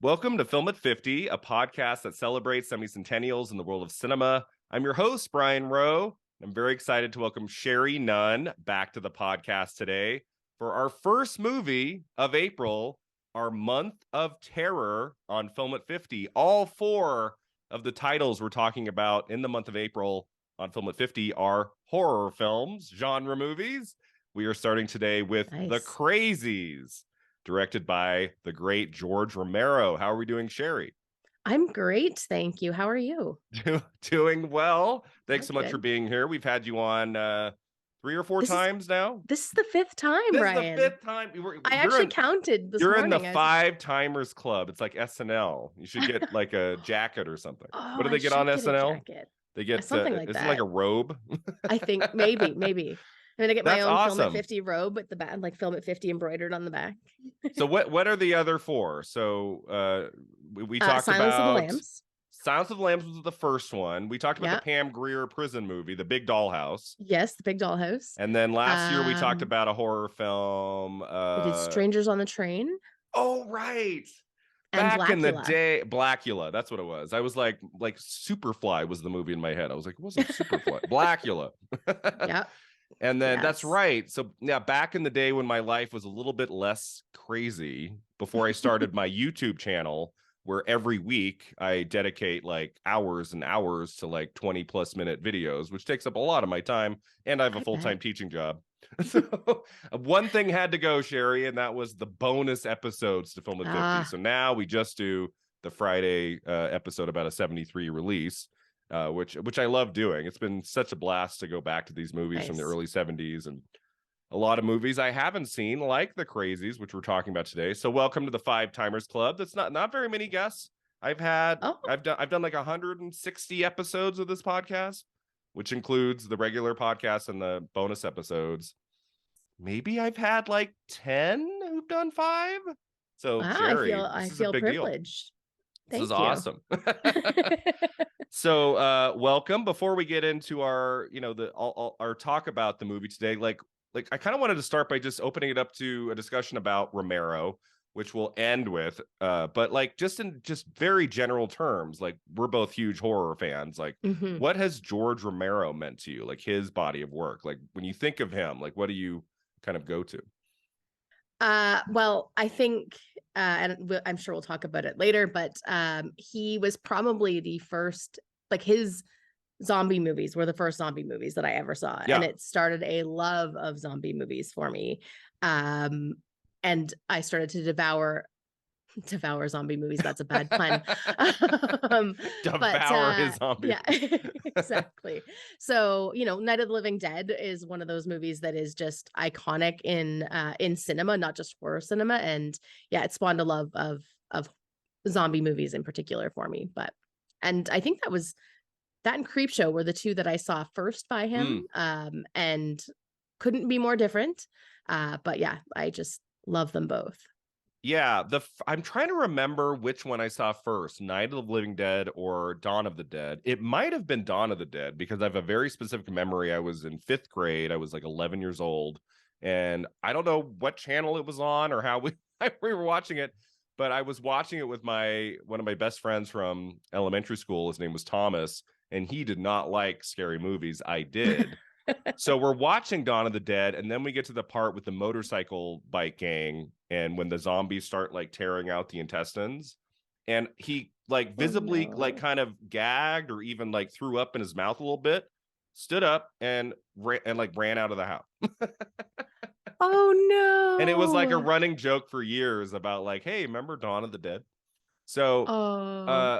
Welcome to Film at 50, a podcast that celebrates semi-centennials in the world of cinema. I'm your host, Brian Rowe. I'm very excited to welcome Sherri Nunn back to the podcast today for our first movie of April, our month of terror on Film at 50. All four of the titles we're talking about in the month of April on Film at 50 are horror films, genre movies. We are starting today with The Crazies, directed by the great George Romero. How are we doing, Sherri? I'm great, thank you. How are you? Doing well. Thanks so much Good. for being here. We've had you on 3 or 4 times now. This is the fifth time, This Ryan. is the 5th time. I actually counted this morning. You're in the 5 timers club. It's like SNL. You should get like a jacket or something. Oh, what do they get on SNL? They get something like that. Is it like a robe? I think maybe. I'm gonna get my own awesome. Film at 50 robe with the back, like Film at 50 embroidered on the back. So what are the other 4? So we talked Silence about of the Lambs. Silence of the Lambs was the first one. We talked about the Pam Grier prison movie, The Big Dollhouse. Yes, The Big Dollhouse. And then last year we talked about a horror film. We did Strangers on the Train. Oh, right. And Back in the day, Blackula. That's what it was. I was like Superfly was the movie in my head. I was like, it wasn't Superfly. Blackula. Yeah. And then that's right. So yeah, back in the day when my life was a little bit less crazy, before I started my YouTube channel, where every week I dedicate like hours and hours to like 20+ minute videos, which takes up a lot of my time. And I have a full-time teaching job. So one thing had to go, Sherri, and that was the bonus episodes to Film at 50. So now we just do the Friday episode about a 73 release. Which I love doing. It's been such a blast to go back to these movies from the early 70s, and a lot of movies I haven't seen, like The Crazies, which we're talking about today. So welcome to the 5 Timers Club. That's not very many guests. I've done like 160 episodes of this podcast, which includes the regular podcast and the bonus episodes. Maybe I've had like 10 who've done 5. So Sherri, I feel privileged. This is awesome. So welcome. Before we get into our our talk about the movie today, like I kind of wanted to start by just opening it up to a discussion about Romero, which we'll end with, but like just in very general terms, like we're both huge horror fans. Like what has George Romero meant to you, like his body of work? Like when you think of him, like what do you kind of go to? Well, I think, and I'm sure we'll talk about it later, but he was probably the first, like his zombie movies were the first zombie movies that I ever saw. Yeah. And it started a love of zombie movies for me. And I started to devour zombie movies. That's a bad pun. Devour his zombie. Yeah, exactly. So, Night of the Living Dead is one of those movies that is just iconic in cinema, not just horror cinema. And yeah, it spawned a love of zombie movies in particular for me. And I think that and Creepshow were the 2 that I saw first by him, and couldn't be more different. But yeah, I just love them both. Yeah, I'm trying to remember which one I saw first, Night of the Living Dead or Dawn of the Dead. It might have been Dawn of the Dead because I have a very specific memory. I was in 5th grade. I was like 11 years old, and I don't know what channel it was on or how we were watching it, but I was watching it with one of my best friends from elementary school. His name was Thomas, and he did not like scary movies. I did. So we're watching Dawn of the Dead, and then we get to the part with the motorcycle bike gang, and when the zombies start like tearing out the intestines, and he like visibly like kind of gagged or even like threw up in his mouth a little bit, stood up and ran out of the house. Oh no. And it was like a running joke for years about like, hey, remember Dawn of the Dead? So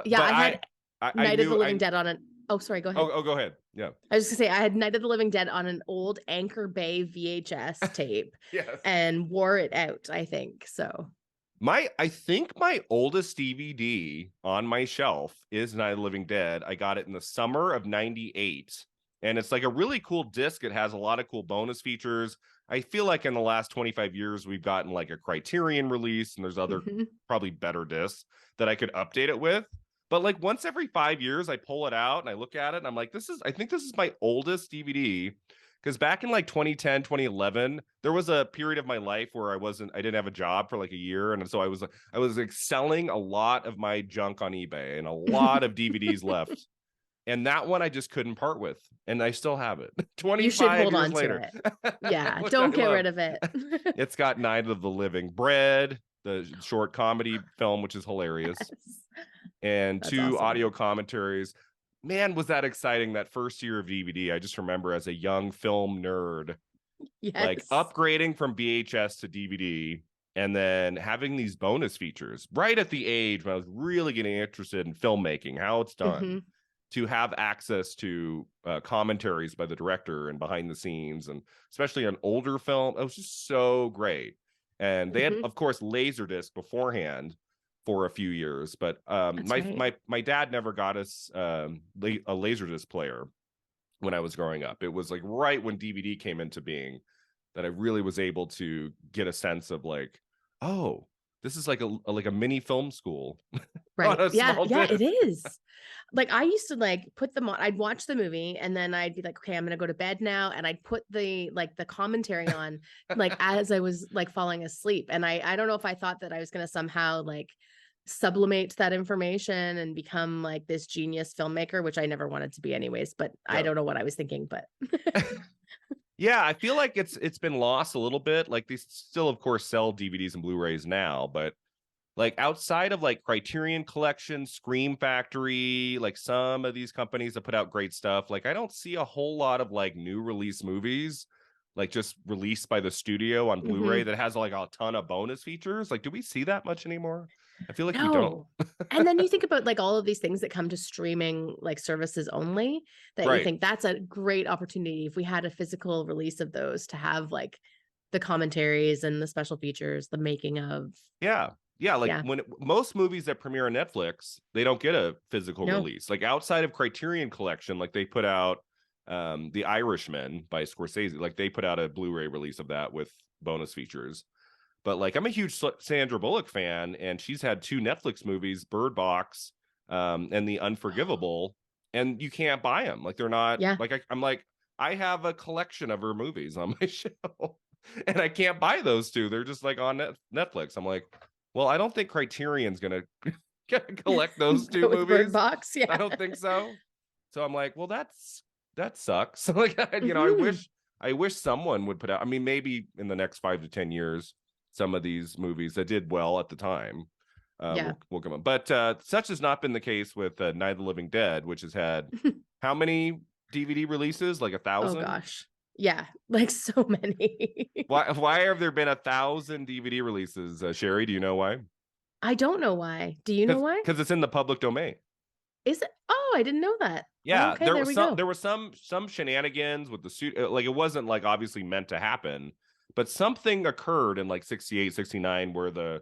yeah, I had Night of the Living Dead on it. Oh, sorry, go ahead. Oh, go ahead. Yeah. I was gonna say I had Night of the Living Dead on an old Anchor Bay VHS tape. Yes. And wore it out, I think. So I think my oldest DVD on my shelf is Night of the Living Dead. I got it in the summer of 98. And it's like a really cool disc. It has a lot of cool bonus features. I feel like in the last 25 years, we've gotten like a Criterion release, and there's other probably better discs that I could update it with. But like once every 5 years, I pull it out and I look at it and I'm like, I think this is my oldest DVD, Because back in like 2010, 2011, there was a period of my life where I didn't have a job for like a year. And so I was like selling a lot of my junk on eBay and a lot of DVDs left. And that one I just couldn't part with. And I still have it You should 25 hold years on to later, it. Yeah, which I don't get love. rid of it. It's got Night of the Living Bread, the short comedy film, which is hilarious, Yes. and That's 2 awesome. audio commentaries. Man, was that exciting that first year of DVD. I just remember as a young film nerd, like Yes. upgrading from VHS to DVD and then having these bonus features right at the age when I was really getting interested in filmmaking, how it's done, to have access to commentaries by the director and behind the scenes, and especially an older film. It was just so great. And they had, of course, Laserdisc beforehand for a few years, but That's right. my dad never got us a Laserdisc player when I was growing up. It was like right when DVD came into being that I really was able to get a sense of like, oh, this is like a mini film school on Right. a Yeah. small Yeah, it disc. is. Like I used to like put them on, I'd watch the movie and then I'd be like, okay, I'm gonna go to bed now. And I'd put the like the commentary on like as I was like falling asleep. And I don't know if I thought that I was gonna somehow like sublimate that information and become like this genius filmmaker, which I never wanted to be anyways, but I Yeah. don't know what I was thinking, but Yeah, I feel like it's been lost a little bit. Like they still, of course, sell DVDs and Blu-rays now, but like outside of like Criterion Collection, Scream Factory, like some of these companies that put out great stuff, like I don't see a whole lot of like new release movies, like just released by the studio on Blu-ray Mhm. that has like a ton of bonus features. Like, do we see that much anymore? I feel like we don't. No. And then you think about like all of these things that come to streaming like services only that you Right. think that's a great opportunity if we had a physical release of those to have like the commentaries and the special features, the making of. Yeah. Yeah, like Yeah. most movies that premiere on Netflix, they don't get a physical No. release. Like outside of Criterion Collection, like they put out The Irishman by Scorsese, like they put out a Blu-ray release of that with bonus features. But like I'm a huge Sandra Bullock fan, and she's had 2 Netflix movies, Bird Box and The Unforgivable, and you can't buy them. Like they're not Yeah. like I'm like I have a collection of her movies on my shelf, and I can't buy those 2. They're just like on Netflix. I'm like, well, I don't think Criterion's gonna collect those 2 Go with Bird movies. Box. I Yeah. don't think so. So I'm like, well, that sucks. Like, you know, Mhm. I wish someone would put out. I mean, maybe in the next 5 to 10 years, some of these movies that did well at the time Yeah. will come up. But such has not been the case with Night of the Living Dead, which has had how many DVD releases? Like Oh 1,000? gosh. Yeah. Like so many. Why have there been 1,000 DVD releases? Sherry, do you know why? I don't know why. Do you know why? Because it's in the public domain. Is it? Oh, I didn't know that. Yeah, Okay, there we go. there was some shenanigans with the suit. Like it wasn't like obviously meant to happen, but something occurred in like 68, 69 where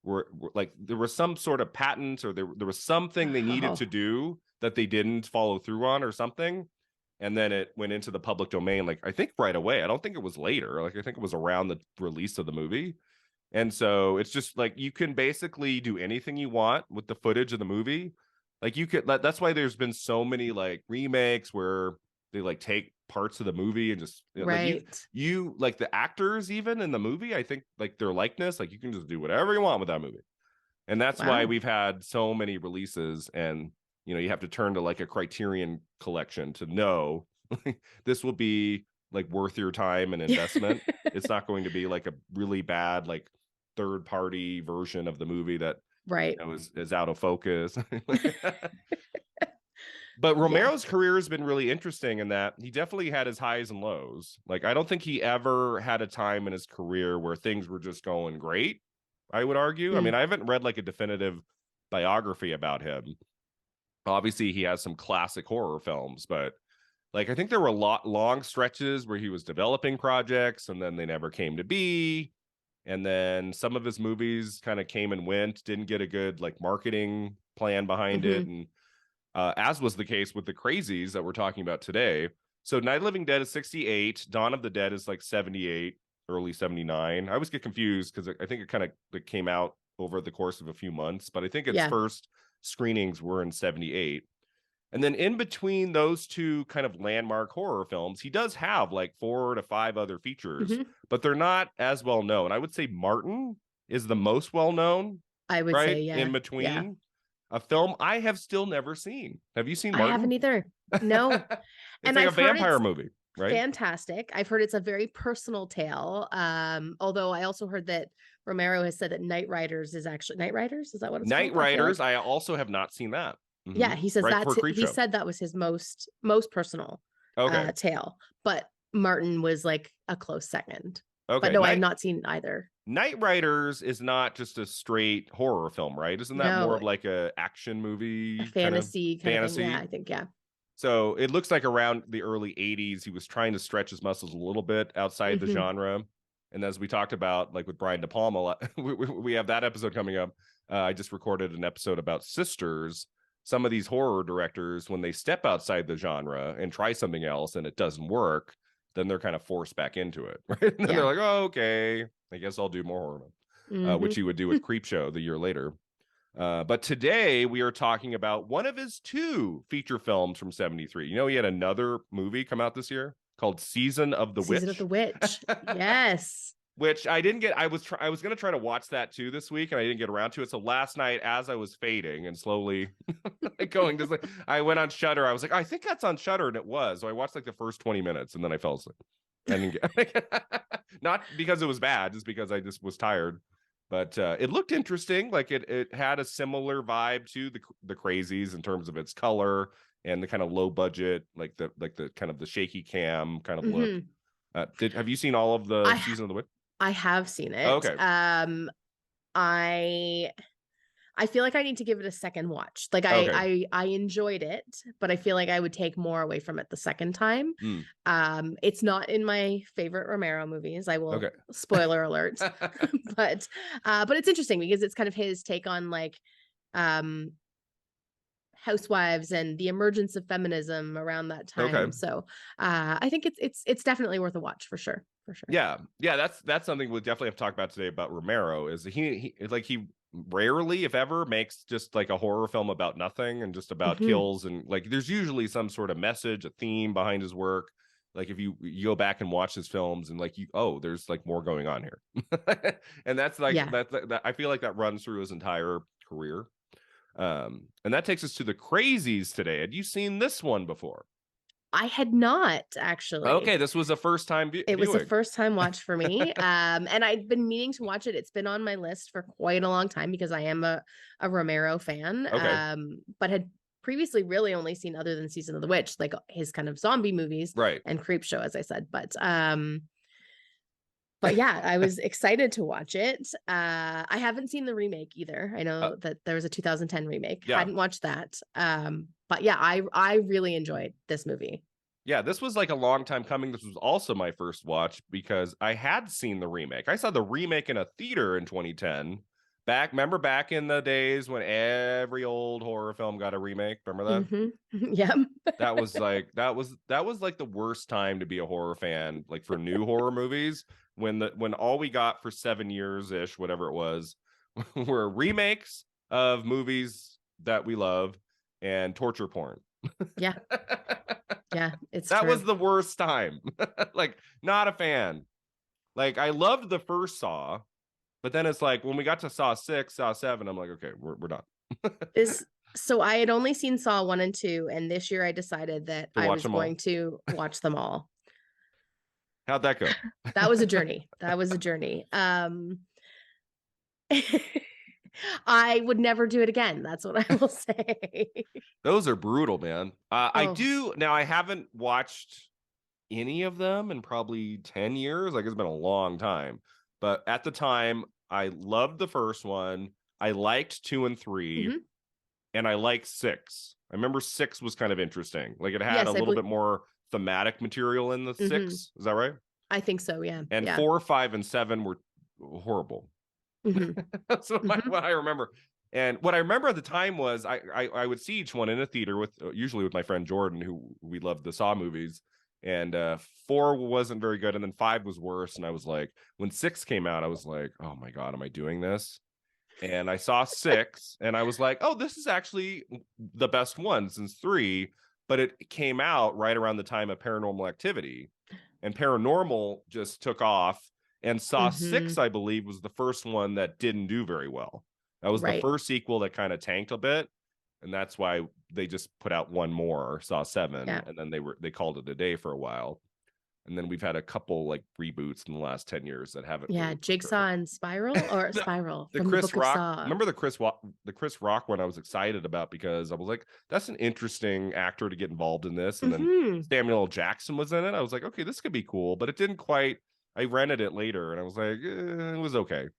were like there was some sort of patent, or there was something they needed Oh, to do that they didn't follow through on or something. And then it went into the public domain, like I think right away. I don't think it was later. Like I think it was around the release of the movie. And so it's just like you can basically do anything you want with the footage of the movie. Like you could that's why there's been so many like remakes where they like take parts of the movie and just like right. you like the actors even in the movie, I think like their likeness, like you can just do whatever you want with that movie. And that's why Wow. we've had so many releases, and you know, you have to turn to like a Criterion Collection to know this will be like worth your time and investment. It's not going to be like a really bad like third party version of the movie that Right. you know is out of focus. But Yeah. Romero's career has been really interesting in that he definitely had his highs and lows. Like I don't think he ever had a time in his career where things were just going great, I would argue. I mean, Mm. I haven't read like a definitive biography about him. Obviously, he has some classic horror films, but like I think there were a lot long stretches where he was developing projects and then they never came to be. And then some of his movies kind of came and went, didn't get a good like marketing plan behind it. Hmm. And as was the case with the Crazies that we're talking about today. So Night of the Living Dead is 68, Dawn of the Dead is like 78, early 79. I always get confused because I think it kind of came out over the course of a few months, but I think its Yeah. first screenings were in 78. And then in between those two kind of landmark horror films, he does have like 4 to 5 other features, but they're not as well known. I would say Martin is the most well known, I would right? say, yeah. In between a film I have still never seen. Have you seen I haven't Martin? either. No. It's And like a I've heard vampire it's movie, right? fantastic. I've heard it's a very personal tale. Although I also heard that Romero has said that Night Riders is actually Night Riders. Is that what it's Night called? I feel Riders, like. I also have not seen that. Yeah, he says Right before he Creepshow. said that was his most personal Okay. tale, but Martin was like a close second. Okay. But no, I have not seen either. Night Riders is not just a straight horror film, right? Isn't that more No, of like a action a movie fantasy kind of thing. Yeah, I think So it looks like around the early 80s, he was trying to stretch his muscles a little bit outside the genre. And as we talked about, like with Brian De Palma, we have that episode coming up. I just recorded an episode about Sisters. Some of these horror directors, when they step outside the genre and try something else and it doesn't work, then they're kind of forced back into it. Right? And then they're like, oh, okay, I guess I'll do more horror, which he would do with Creepshow the year later. But today we are talking about one of his 2 feature films from 73. You know, he had another movie come out this year called Season of the Witch. Season of the Witch. Yes. Which I didn't get. I was going to try to watch that too this week, and I didn't get around to it. So last night, as I was fading and slowly going to sleep, I went on Shudder. I was like, I think that's on Shudder, and it was. So I watched like the first 20 minutes, and then I fell asleep. I didn't get not because it was bad, just because I just was tired. But it looked interesting. Like it had a similar vibe to the Crazies in terms of its color and the kind of low budget, like the kind of the shaky cam kind of look. Have you seen all of the Season of the Witch? I have seen it. Okay. I feel like I need to give it a second watch. Like I enjoyed it, but I feel like I would take more away from it the second time. It's not in my favorite Romero movies. I will spoiler alert. but it's interesting because it's kind of his take on like housewives and the emergence of feminism around that time. So I think it's definitely worth a watch for sure. Yeah, that's something we'll definitely have to talk about today about Romero. Is he rarely, if ever, makes just like a horror film about nothing and just about kills, and like there's usually some sort of message, a theme behind his work. Like if you go back and watch his films and like there's like more going on here. And that's like that I feel like that runs through his entire career. And that takes us to the Crazies today. Had you seen this one before? I had not actually. Okay, this was a first time It was a first time watch for me. And I'd been meaning to watch it. It's been on my list for quite a long time because I am a Romero fan. But had previously really only seen, other than Season of the Witch, like his kind of zombie movies, right, and Creepshow, as I said. But yeah, I was excited to watch it. I haven't seen the remake either. I know that there was a 2010 remake. Hadn't watched that. But yeah, I really enjoyed this movie. Yeah, this was like a long time coming. This was also my first watch because I had seen the remake. I saw the remake in a theater in 2010. Remember back in the days when every old horror film got a remake? Remember that? Yeah. That was like the worst time to be a horror fan, like for new horror movies, when all we got for 7 years ish, whatever it was, were remakes of movies that we love and torture porn. Yeah. Yeah, that was the worst time. Like, not a fan. Like, I loved the first Saw, but then it's like when we got to Saw 6, Saw 7, I'm like, okay, we're done. So I had only seen Saw 1 and 2, and this year I decided that I was going to watch them all. How'd that go? That was a journey. I would never do it again. That's what I will say. Those are brutal, man. I haven't watched any of them in probably 10 years. Like, it's been a long time. But at the time, I loved the first one. I liked 2 and 3. And I liked 6. I remember 6 was kind of interesting. Like, it had a little bit more thematic material in the 6. Is that right? I think so, yeah. And 4, 5, and 7 were horrible. That's what I remember. And what I remember at the time was I would see each one in a theater usually with my friend Jordan, who we loved the Saw movies. And 4 wasn't very good, and then 5 was worse. And I was like, when 6 came out, I was like, oh my God, am I doing this? And I saw 6 and I was like, oh, this is actually the best one since 3. But it came out right around the time of Paranormal Activity. And Paranormal just took off. And Saw 6, I believe, was the first one that didn't do very well. That was the Right. first sequel that kind of tanked a bit. And that's why they just put out one more, Saw 7. Yeah. And then they called it a day for a while. And then we've had a couple like reboots in the last 10 years that haven't. Yeah, Really Jigsaw and Spiral, or Spiral the from the Chris Book of Rock. Saw. Remember the Chris Rock one I was excited about because I was like, that's an interesting actor to get involved in this. And then Samuel L. Jackson was in it. I was like, okay, this could be cool, but it didn't quite. I rented it later and I was like, it was okay.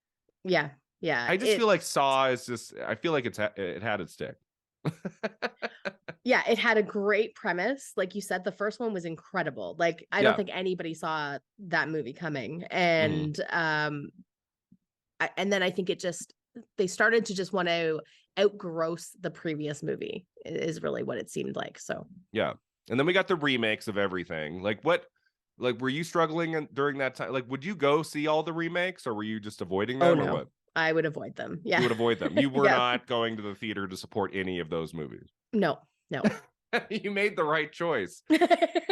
Yeah. Yeah. I just feel like Saw is just, I feel like it had its stick. Yeah, it had a great premise. Like you said, the first one was incredible. Like I don't think anybody saw that movie coming. And and then I think they started to just want to outgross the previous movie is really what it seemed like. So yeah. And then we got the remakes of everything. Like were you struggling during that time? Like, would you go see all the remakes or were you just avoiding them or what? I would avoid them. Yeah. You would avoid them. You were not going to the theater to support any of those movies. No. You made the right choice.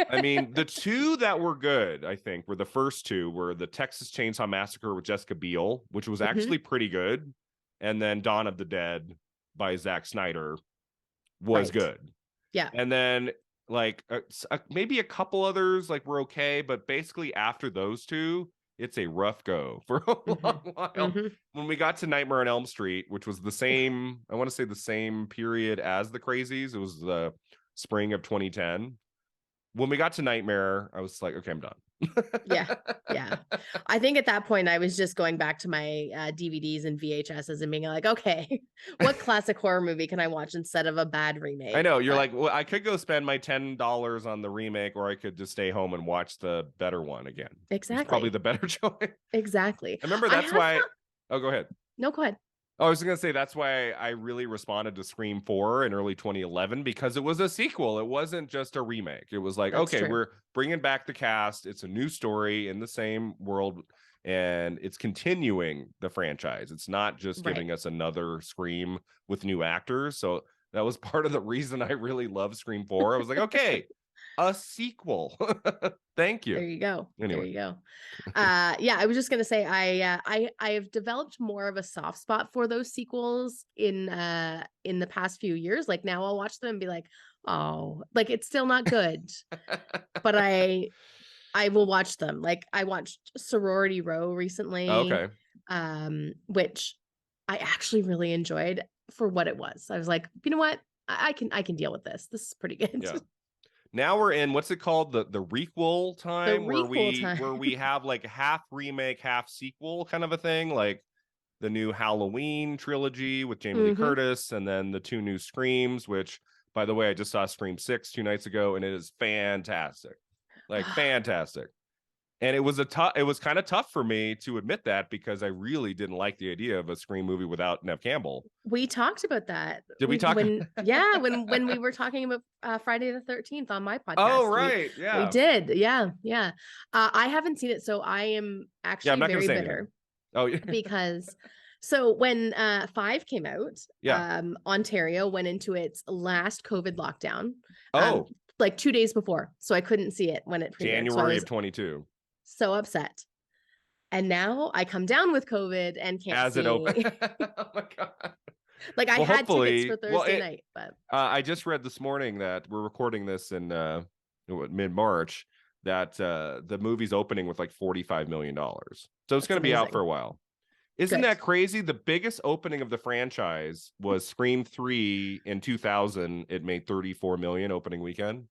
I mean, the 2 that were good, I think, were the first 2 were the Texas Chainsaw Massacre with Jessica Biel, which was actually pretty good. And then Dawn of the Dead by Zack Snyder was good. Yeah. And then like maybe a couple others like were okay, but basically after those 2, it's a rough go for a long while. When we got to Nightmare on Elm Street, which was the same, I want to say the same period as the Crazies, it was the spring of 2010. When we got to Nightmare, I was like, okay, I'm done. Yeah. I think at that point I was just going back to my DVDs and VHSs and being like, okay, what classic horror movie can I watch instead of a bad remake? I know you're like, well, I could go spend my $10 on the remake, or I could just stay home and watch the better one again. Exactly. It's probably the better choice. Exactly. I remember that's why. Oh, go ahead. No, go ahead. I was going to say that's why I really responded to Scream 4 in early 2011 because it was a sequel. It wasn't just a remake. It was like, okay, we're bringing back the cast. It's a new story in the same world, and it's continuing the franchise. It's not just giving us another Scream with new actors. So that was part of the reason I really love Scream 4. I was like, okay, a sequel. Thank you. There you go. Anyway. There you go. Yeah, I was just gonna say I have developed more of a soft spot for those sequels in the past few years. Like now I'll watch them and be like, oh, like it's still not good. But I will watch them. Like I watched Sorority Row recently. Okay. Which I actually really enjoyed for what it was. I was like, you know what? I can deal with this. This is pretty good. Yeah. Now we're in what's it called, the requel time, where we have like half remake, half sequel kind of a thing, like the new Halloween trilogy with Jamie Lee Curtis, and then the 2 new Screams. Which, by the way, I just saw Scream 6 2 nights ago, and it is fantastic, like fantastic. And it was kind of tough for me to admit that because I really didn't like the idea of a Scream movie without Neve Campbell. We talked about that. Did we talk? When we were talking about Friday the 13th on my podcast. Oh, right. We did. Yeah. I haven't seen it, so I am actually very bitter. Oh, yeah. Because so when 5 came out, Ontario went into its last COVID lockdown. Like 2 days before. So I couldn't see it when it premiered. January of 22. So upset. And now I come down with COVID and can't as see. It opened. Oh my god! Like I had tickets for Thursday night, but I just read this morning that we're recording this in mid-March. That the movie's opening with like $45 million, so it's going to be out for a while. Isn't that crazy? The biggest opening of the franchise was Scream 3 in 2000. It made 34 million opening weekend,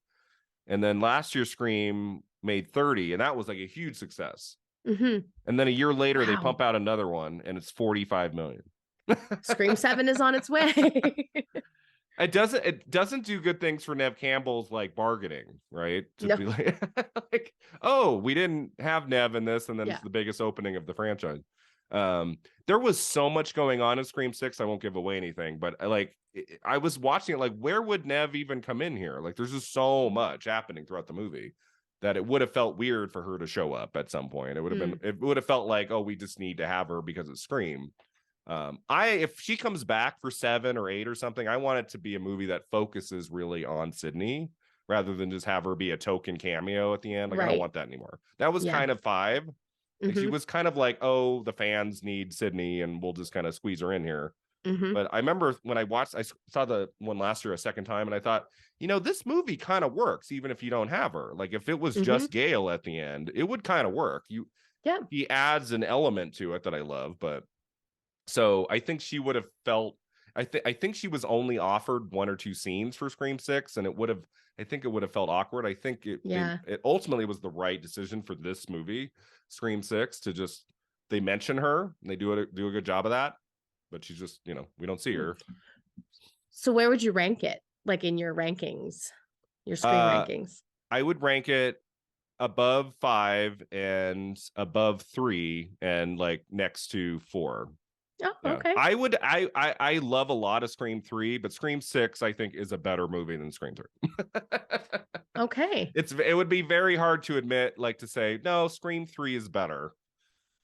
and then last year Scream made 30, and that was like a huge success. And then a year later they pump out another one and it's 45 million. Scream 7 is on its way. It doesn't do good things for Neve Campbell's like bargaining, right? To be like, oh, we didn't have Neve in this, and then it's the biggest opening of the franchise. There was so much going on in Scream 6. I won't give away anything, but I was watching it like, where would Neve even come in here? Like there's just so much happening throughout the movie that it would have felt weird for her to show up at some point. It would have been, it would have felt like, oh, we just need to have her because it's Scream. If she comes back for 7 or 8 or something, I want it to be a movie that focuses really on Sydney rather than just have her be a token cameo at the end. Like, I don't Right. want that anymore. That was Yeah. kind of 5. Like, she Mm-hmm. was kind of like, oh, the fans need Sydney and we'll just kind of squeeze her in here. Mm-hmm. But I remember when I saw the one last year a second time, and I thought, this movie kind of works even if you don't have her. Like, if it was Mm-hmm. just Gail at the end, it would kind of work. Yeah. He adds an element to it that I love, but so I think she would have felt. I think she was only offered 1 or 2 scenes for Scream 6, and I think it would have felt awkward. I think Yeah. it ultimately was the right decision for this movie, Scream 6, to just they mention her and they do a good job of that, but she's just we don't see her. So where would you rank it? Like in your rankings, your Scream Uh, rankings? I would rank it above 5 and above 3 and like next to 4. Oh, Yeah, okay. I love a lot of Scream 3, but Scream 6 I think is a better movie than Scream 3. Okay. It would be very hard to admit, like, to say no, Scream 3 is better.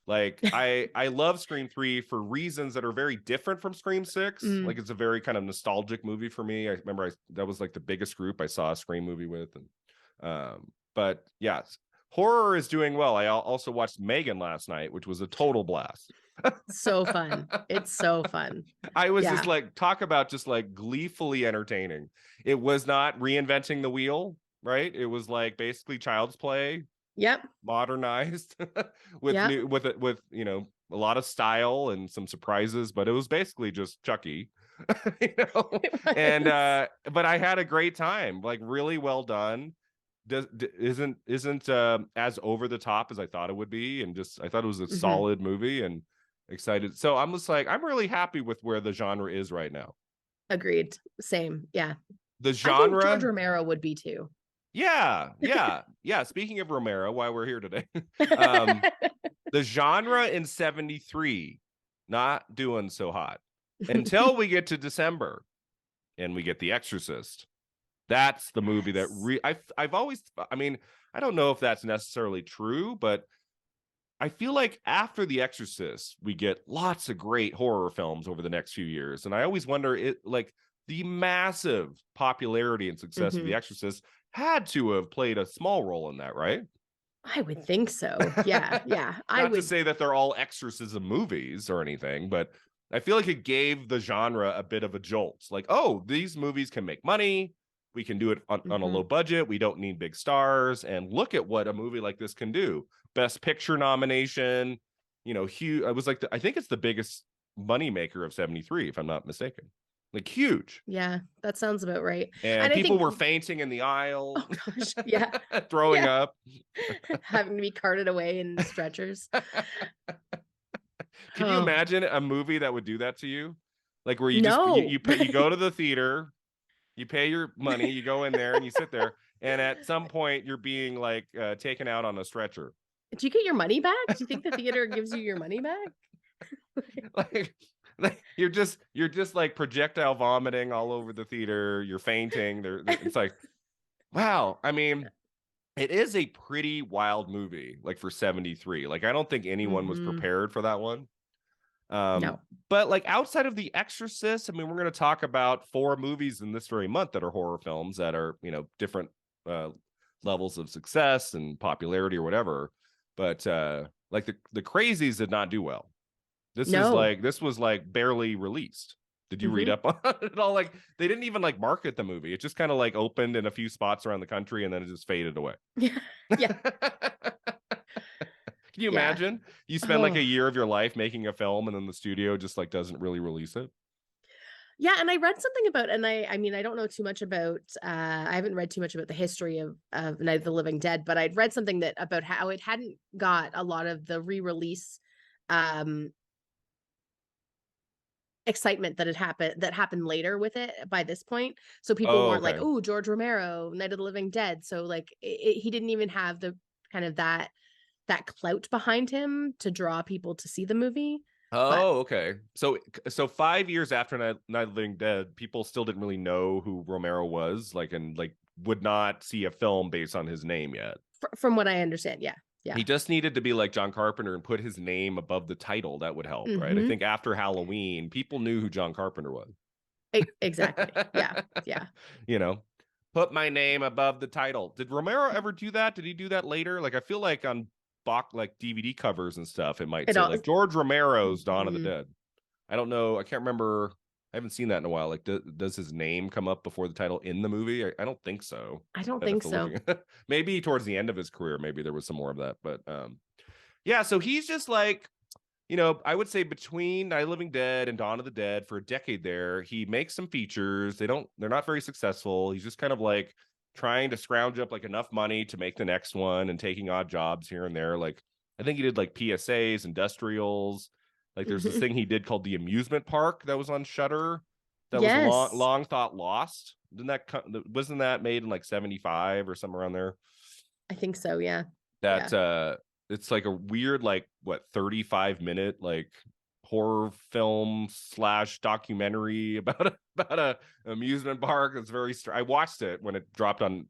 Like, I love Scream 3 for reasons that are very different from Scream 6. Mm. Like, it's a very kind of nostalgic movie for me. I remember that was like the biggest group I saw a Scream movie with, and but yeah, horror is doing well. I also watched Megan last night, which was a total blast. So fun. It's so fun. I was just Yeah. like, talk about just like gleefully entertaining. It was not reinventing the wheel, right? It was like basically Child's Play Yep. modernized with Yep. new with it with a lot of style and some surprises, but it was basically just Chucky. you know It and was. but I had a great time, like really well done. Isn't as over the top as I thought it would be, and just I thought it was a Mm-hmm. solid movie and excited. So I'm just like, I'm really happy with where the genre is right now. Agreed. Same. Yeah. The I think George genre. Romero would be too. Yeah. Speaking of Romero, why we're here today, um, the genre in 73 not doing so hot until we get to December and we get The Exorcist. That's the movie that Yes. I've always, I mean, I don't know if that's necessarily true, but I feel like after The Exorcist, we get lots of great horror films over the next few years. And I always wonder, like, the massive popularity and success of Mm-hmm. The Exorcist had to have played a small role in that, right? I would think so. Yeah. Yeah. I Not to would. say that they're all exorcism movies or anything, but I feel like it gave the genre a bit of a jolt. Like, oh, these movies can make money. We can do it on a Mm-hmm. low budget. We don't need big stars. And look at what a movie like this can do. Best Picture nomination, huge. I was like, I think it's the biggest moneymaker of 73, if I'm not mistaken. Like, huge. Yeah. That sounds about right. And And I people think, were fainting in the oh aisle, gosh. Yeah. throwing Yeah. up. Having to be carted away in stretchers. Can you Oh, imagine a movie that would do that to you? Like, where you just no. you pay, you go to the theater, you pay your money, you go in there and you sit there, and at some point you're being like taken out on a stretcher. Do you get your money back? Do you think the theater gives you your money back? like, like you're just like projectile vomiting all over the theater. You're fainting. It's like, wow. I mean, it is a pretty wild movie, like for 73. Like, I don't think anyone was Mm-hmm. prepared for that one. Um, No. but like outside of The Exorcist, I mean, we're going to talk about 4 movies in this very month that are horror films that are, different uh, levels of success and popularity or whatever. But like the Crazies did not do well. No. This was like barely released. Did you read Mm-hmm. up on it at all? Like, they didn't even like market the movie. It just kind of like opened in a few spots around the country and then it just faded away. Yeah. Yeah. Can you Yeah. imagine? You spend like Oh. a year of your life making a film and then the studio just like doesn't really release it. Yeah, and I read something about, and I mean, I don't know too much about, I haven't read too much about the history of Night of the Living Dead, but I'd read something that about how it hadn't got a lot of the re-release um excitement that happened later with it by this point. So people Oh, weren't like, okay. oh, George Romero, Night of the Living Dead. So like he didn't even have the kind of that clout behind him to draw people to see the movie. But Oh, okay. So 5 years after Night of the Living Dead, people still didn't really know who Romero was, like, and like would not see a film based on his name yet. from what I understand, yeah. He just needed to be like John Carpenter and put his name above the title. That would help, right? I think after Halloween, people knew who John Carpenter was. Exactly. Yeah. Yeah. You know, put my name above the title. Did Romero ever do that? Did he do that later? Like, I feel like on box, like DVD covers and stuff, it might It say all. like George Romero's Dawn of the Mm, Dead. I don't know. I can't remember. I haven't seen that in a while. Like, does his name come up before the title in the movie? I don't think so. I don't I'd have think to look. so. Maybe towards the end of his career, maybe there was some more of that. But yeah. So he's just like, I would say between Night of the Living Dead and Dawn of the Dead for a decade there, he makes some features. They're not very successful. He's just kind of like trying to scrounge up like enough money to make the next one and taking odd jobs here and there. Like, I think he did like PSAs, industrials. Like, there's this thing he did called the Amusement Park that was on Shudder that was Yes. long thought lost. Wasn't that made in like 75 or somewhere around there? I think so. Yeah. That it's like a weird, like, what, 35-minute like horror film / documentary about a amusement park. It's very I watched it when it dropped on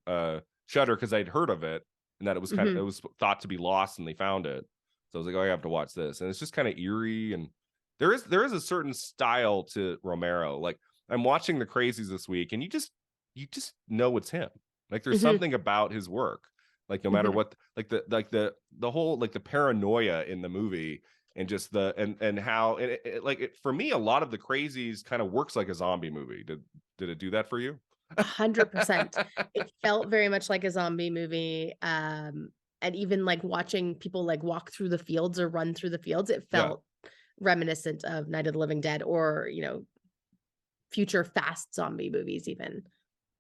Shudder because I'd heard of it and that it was it was thought to be lost and they found it. So I was like, oh, I have to watch this. And it's just kind of eerie, and there is a certain style to Romero. Like, I'm watching the Crazies this week, and you just know it's him. Like, there's something about his work. Like, no matter what, like the whole, like, the paranoia in the movie, and just and how it for me, a lot of the Crazies kind of works like a zombie movie. Did it do that for you? 100%. It felt very much like a zombie movie. And even like watching people like walk through the fields or run through the fields, it felt reminiscent of Night of the Living Dead, or, future fast zombie movies even.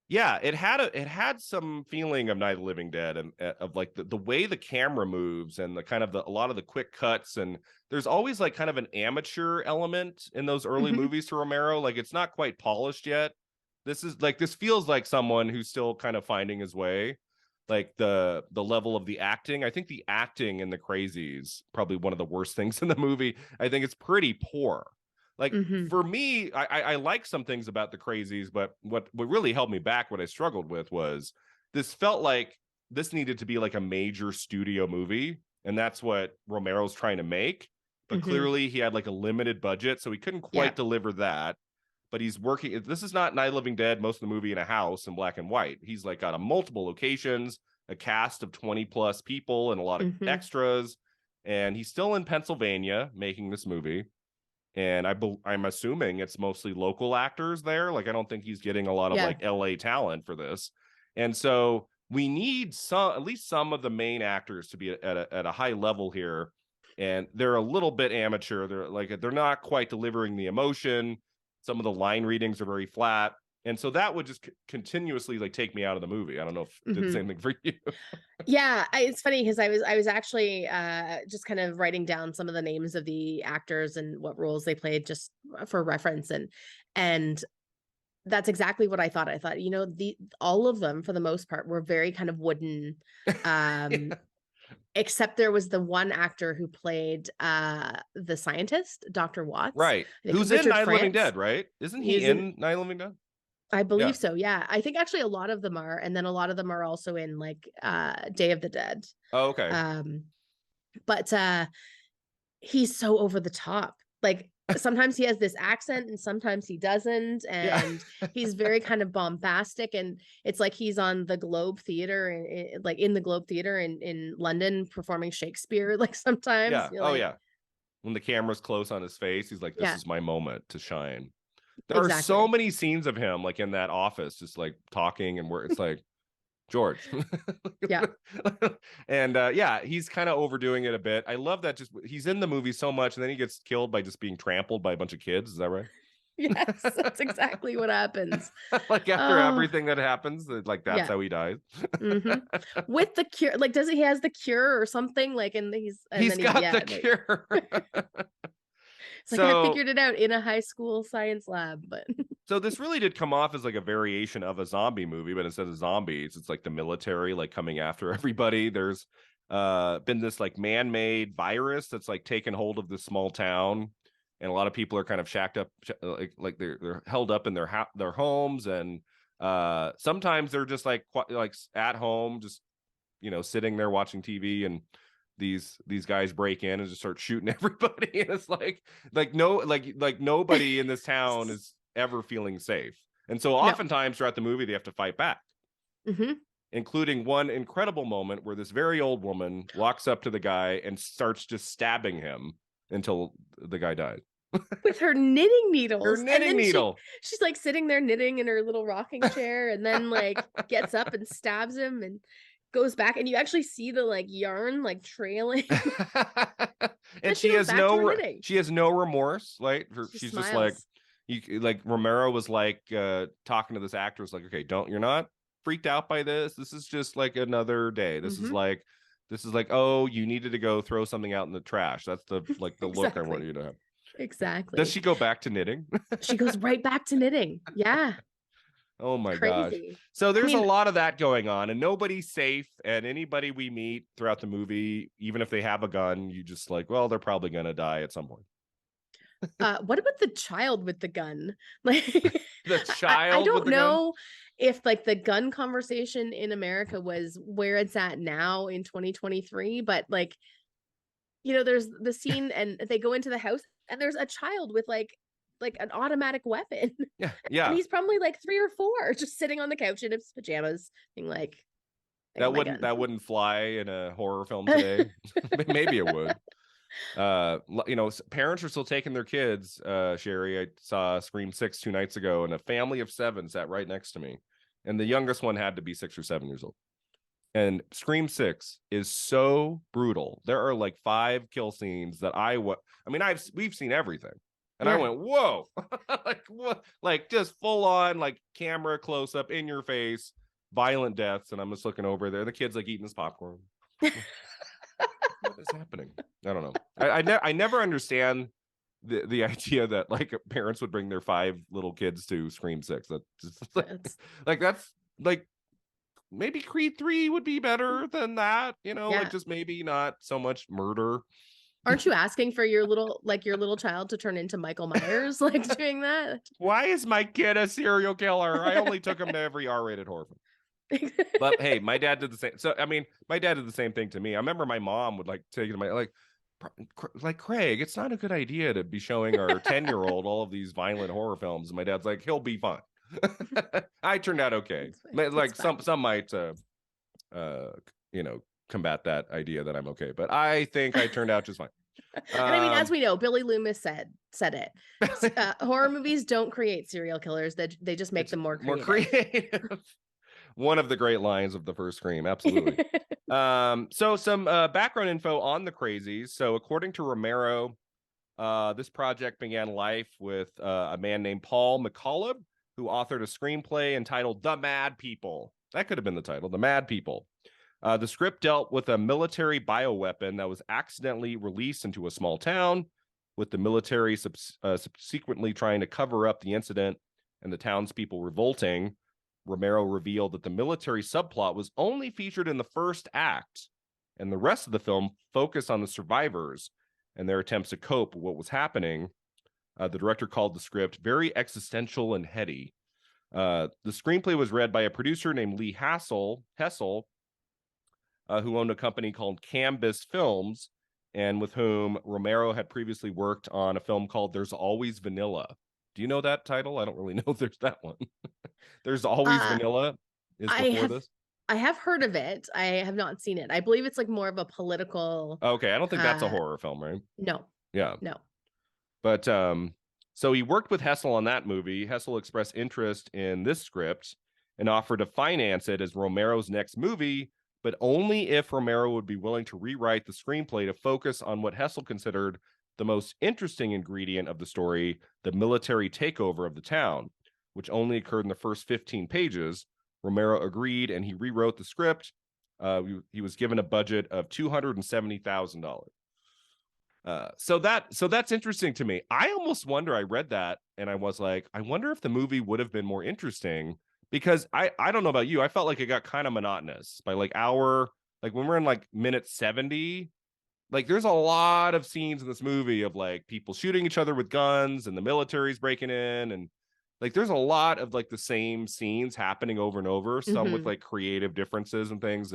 Yeah, it had some feeling of Night of the Living Dead, and of like the way the camera moves and the kind of a lot of the quick cuts, and there's always like kind of an amateur element in those early movies to Romero. Like, it's not quite polished yet. This feels like someone who's still kind of finding his way. Like, the level of the acting. I think the acting in the Crazies probably one of the worst things in the movie. I think it's pretty poor. Like, for me, I like some things about the Crazies, but what really held me back, what I struggled with, was this felt like this needed to be like a major studio movie, and that's what Romero's trying to make. But clearly he had like a limited budget, so he couldn't quite deliver that. But he's working. This is not Night of the Living Dead, most of the movie in a house in black and white. He's like got a multiple locations, a cast of 20 plus people, and a lot of extras. And he's still in Pennsylvania making this movie. And I'm assuming it's mostly local actors there. Like, I don't think he's getting a lot of like LA talent for this. And so we need at least some of the main actors to be at a high level here. And they're a little bit amateur. They're not quite delivering the emotion. Some of the line readings are very flat. And so that would just continuously like take me out of the movie. I don't know if it did the same thing for you. Yeah, it's funny because I was actually just kind of writing down some of the names of the actors and what roles they played, just for reference, and that's exactly what I thought. I thought, all of them for the most part were very kind of wooden, except there was the one actor who played the scientist, Dr. Watts. Right. Who's in Night of the Living Dead, right? Isn't he in Night of the Living Dead? I believe so. Yeah. I think actually a lot of them are, and then a lot of them are also in like Day of the Dead. Oh, okay. But he's so over the top. Like, sometimes he has this accent and sometimes he doesn't, and he's very kind of bombastic, and it's like he's on the Globe Theater, like in the Globe Theater in London performing Shakespeare, like sometimes. Yeah. When the camera's close on his face, he's like, this is my moment to shine. There are so many scenes of him like in that office just like talking, and where it's like, George. And he's kind of overdoing it a bit. I love that just he's in the movie so much, and then he gets killed by just being trampled by a bunch of kids. Is that right? Yes, that's exactly what happens. Like, after everything that happens, like, that's how he dies. With the cure, like, does he has the cure or something? Like, and he's got the cure. It's like, I figured it out in a high school science lab, but so this really did come off as like a variation of a zombie movie, but instead of zombies, it's like the military like coming after everybody. There's been this like man-made virus that's like taken hold of this small town, and a lot of people are kind of shacked up, like they're held up in their homes, and sometimes they're just like at home, just sitting there watching TV, and these guys break in and just start shooting everybody, and it's like nobody in this town is ever feeling safe. And so No. oftentimes throughout the movie they have to fight back, including one incredible moment where this very old woman walks up to the guy and starts just stabbing him until the guy dies. With her knitting needles. Her knitting needle. She's like sitting there knitting in her little rocking chair, and then like gets up and stabs him and goes back, and you actually see the like yarn like trailing. And she has no remorse. Like she's just like, like Romero was like talking to this actor, was like, okay, you're not freaked out by this. This is just like another day. This is like, oh, you needed to go throw something out in the trash. That's the like the look I want you to have. Exactly. Does she go back to knitting? She goes right back to knitting. Yeah. Oh my gosh. So there's a lot of that going on, and nobody's safe. And anybody we meet throughout the movie, even if they have a gun, you just like, well, they're probably going to die at some point. What about the child with the gun? Like the child. I don't know if like the gun conversation in America was where it's at now in 2023, but like, you know, there's the scene and they go into the house and there's a child with like an automatic weapon. Yeah. And he's probably like 3 or 4, just sitting on the couch in his pajamas, being like, that wouldn't fly in a horror film today. Maybe it would. You know, parents are still taking their kids. Sherri, I saw Scream 6 2 nights ago, and a family of 7 sat right next to me, and the youngest one had to be 6 or 7 years old. And Scream 6 is so brutal. There are like 5 kill scenes that we've seen everything. And I went, whoa, like what? Like just full on, like camera close up in your face, violent deaths. And I'm just looking over there. The kid's like eating his popcorn. What is happening? I don't know. I never understand the idea that like parents would bring their 5 little kids to Scream 6. That's like maybe Creed 3 would be better than that. You know, like just maybe not so much murder. Aren't you asking for your little child to turn into Michael Myers, like doing that? Why is my kid a serial killer? I only took him to every R-rated horror film. But hey, my dad did the same. So I mean, my dad did the same thing to me. I remember my mom would like take it to my like Craig, it's not a good idea to be showing our 10-year-old all of these violent horror films. And my dad's like, he'll be fine. I turned out okay. Like some might you know, combat that idea that I'm okay, but I think I turned out just fine. And I mean, as we know, Billy Loomis said it. Horror movies don't create serial killers; they just make them more creative. One of the great lines of the first Scream, absolutely. So some background info on the Crazies. So according to Romero, this project began life with a man named Paul McCullough, who authored a screenplay entitled The Mad People. That could have been the title, The Mad People. The script dealt with a military bioweapon that was accidentally released into a small town, with the military subsequently trying to cover up the incident and the townspeople revolting. Romero revealed that the military subplot was only featured in the first act, and the rest of the film focused on the survivors and their attempts to cope with what was happening. The director called the script very existential and heady. The screenplay was read by a producer named Lee Hessel, who owned a company called Cambus Films, and with whom Romero had previously worked on a film called There's Always Vanilla. Do you know that title? I don't really know if there's that one. There's Always Vanilla is before this. I have heard of it. I have not seen it. I believe it's like more of a political. Okay, I don't think that's a horror film, right? No. Yeah. No. But so he worked with Hessel on that movie. Hessel expressed interest in this script and offered to finance it as Romero's next movie, but only if Romero would be willing to rewrite the screenplay to focus on what Hessel considered the most interesting ingredient of the story, the military takeover of the town, which only occurred in the first 15 pages. Romero agreed, and he rewrote the script. He was given a budget of $270,000. So that's interesting to me. I almost wonder, I read that and I was like, I wonder if the movie would have been more interesting, because I don't know about you. I felt like it got kind of monotonous by like when we're in like minute 70, like there's a lot of scenes in this movie of like people shooting each other with guns and the military's breaking in, and like there's a lot of like the same scenes happening over and over, some with like creative differences and things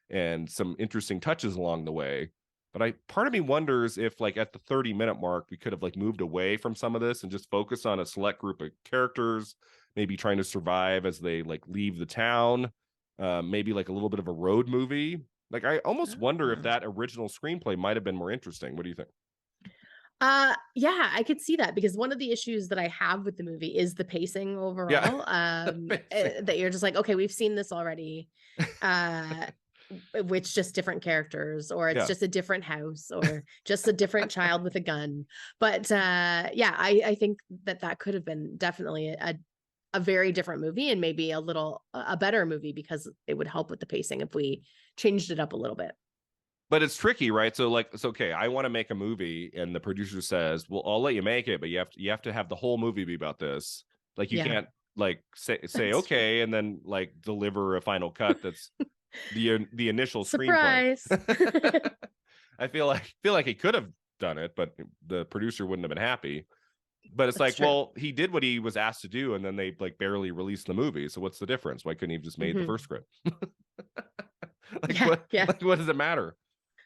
and some interesting touches along the way. But part of me wonders if like at the 30-minute mark we could have like moved away from some of this and just focus on a select group of characters, maybe trying to survive as they like leave the town. Maybe like a little bit of a road movie. Like I almost wonder if Oh. that original screenplay might have been more interesting. What do you think? Yeah, I could see that because one of the issues that I have with the movie is the pacing Yeah. overall. That you're just like, okay, we've seen this already. Uh, which just different characters, or it's Yeah. just a different house, or just a different child with a gun. But yeah, I think that could have been definitely a very different movie, and maybe a better movie, because it would help with the pacing if we changed it up a little bit. But it's tricky, right? So like it's okay, I want to make a movie and the producer says, well, I'll let you make it, but you have to have the whole movie be about this. Like you Yeah, can't like say that's true. okay and then like deliver a final cut that's the initial screenplay. Surprise. I feel like he could have done it, but the producer wouldn't have been happy. But it's That's like, true. well, he did what he was asked to do, and then they like barely released the movie. So what's the difference? Why couldn't he have just made the Hmm. first script? like Yeah, what yeah. like what does it matter?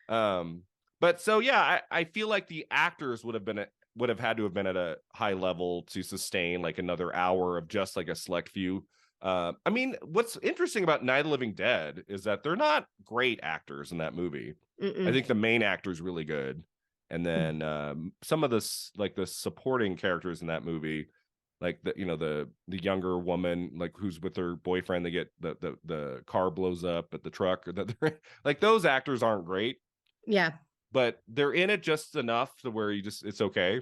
Um, but so yeah, I feel like the actors would have had to have been at a high level to sustain like another hour of just like a select few. I mean, what's interesting about Night of the Living Dead is that they're not great actors in that movie. I Mm-mm. think the main actor is really good, and then some of this like the supporting characters in that movie, like the younger woman like who's with her boyfriend, they get the car blows up at the truck, or that like those actors aren't great, Yeah. but they're in it just enough to where it's okay.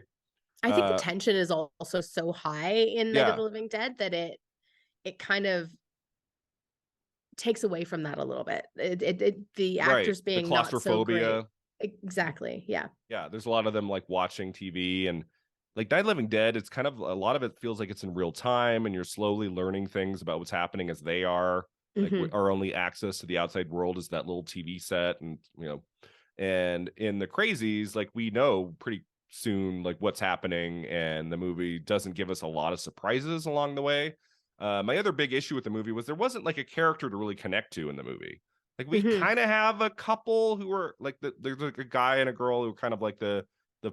I think the Uh, tension is also so high in Night of yeah, the Living Dead that it kind of takes away from that a little bit. The right. actors The being not so great. claustrophobia. Exactly. Yeah. Yeah, there's a lot of them like watching TV and like Night of the Living Dead. It's kind of a lot of it feels like it's in real time, and you're slowly learning things about what's happening as they are. Like Hmm. our only access to the outside world is that little TV set, and and in the Crazies, like we know pretty soon like what's happening, and the movie doesn't give us a lot of surprises along the way. My other big issue with the movie was there wasn't like a character to really connect to in the movie. Like we Hmm. kind of have a couple who are like there's like a guy and a girl who are kind of like the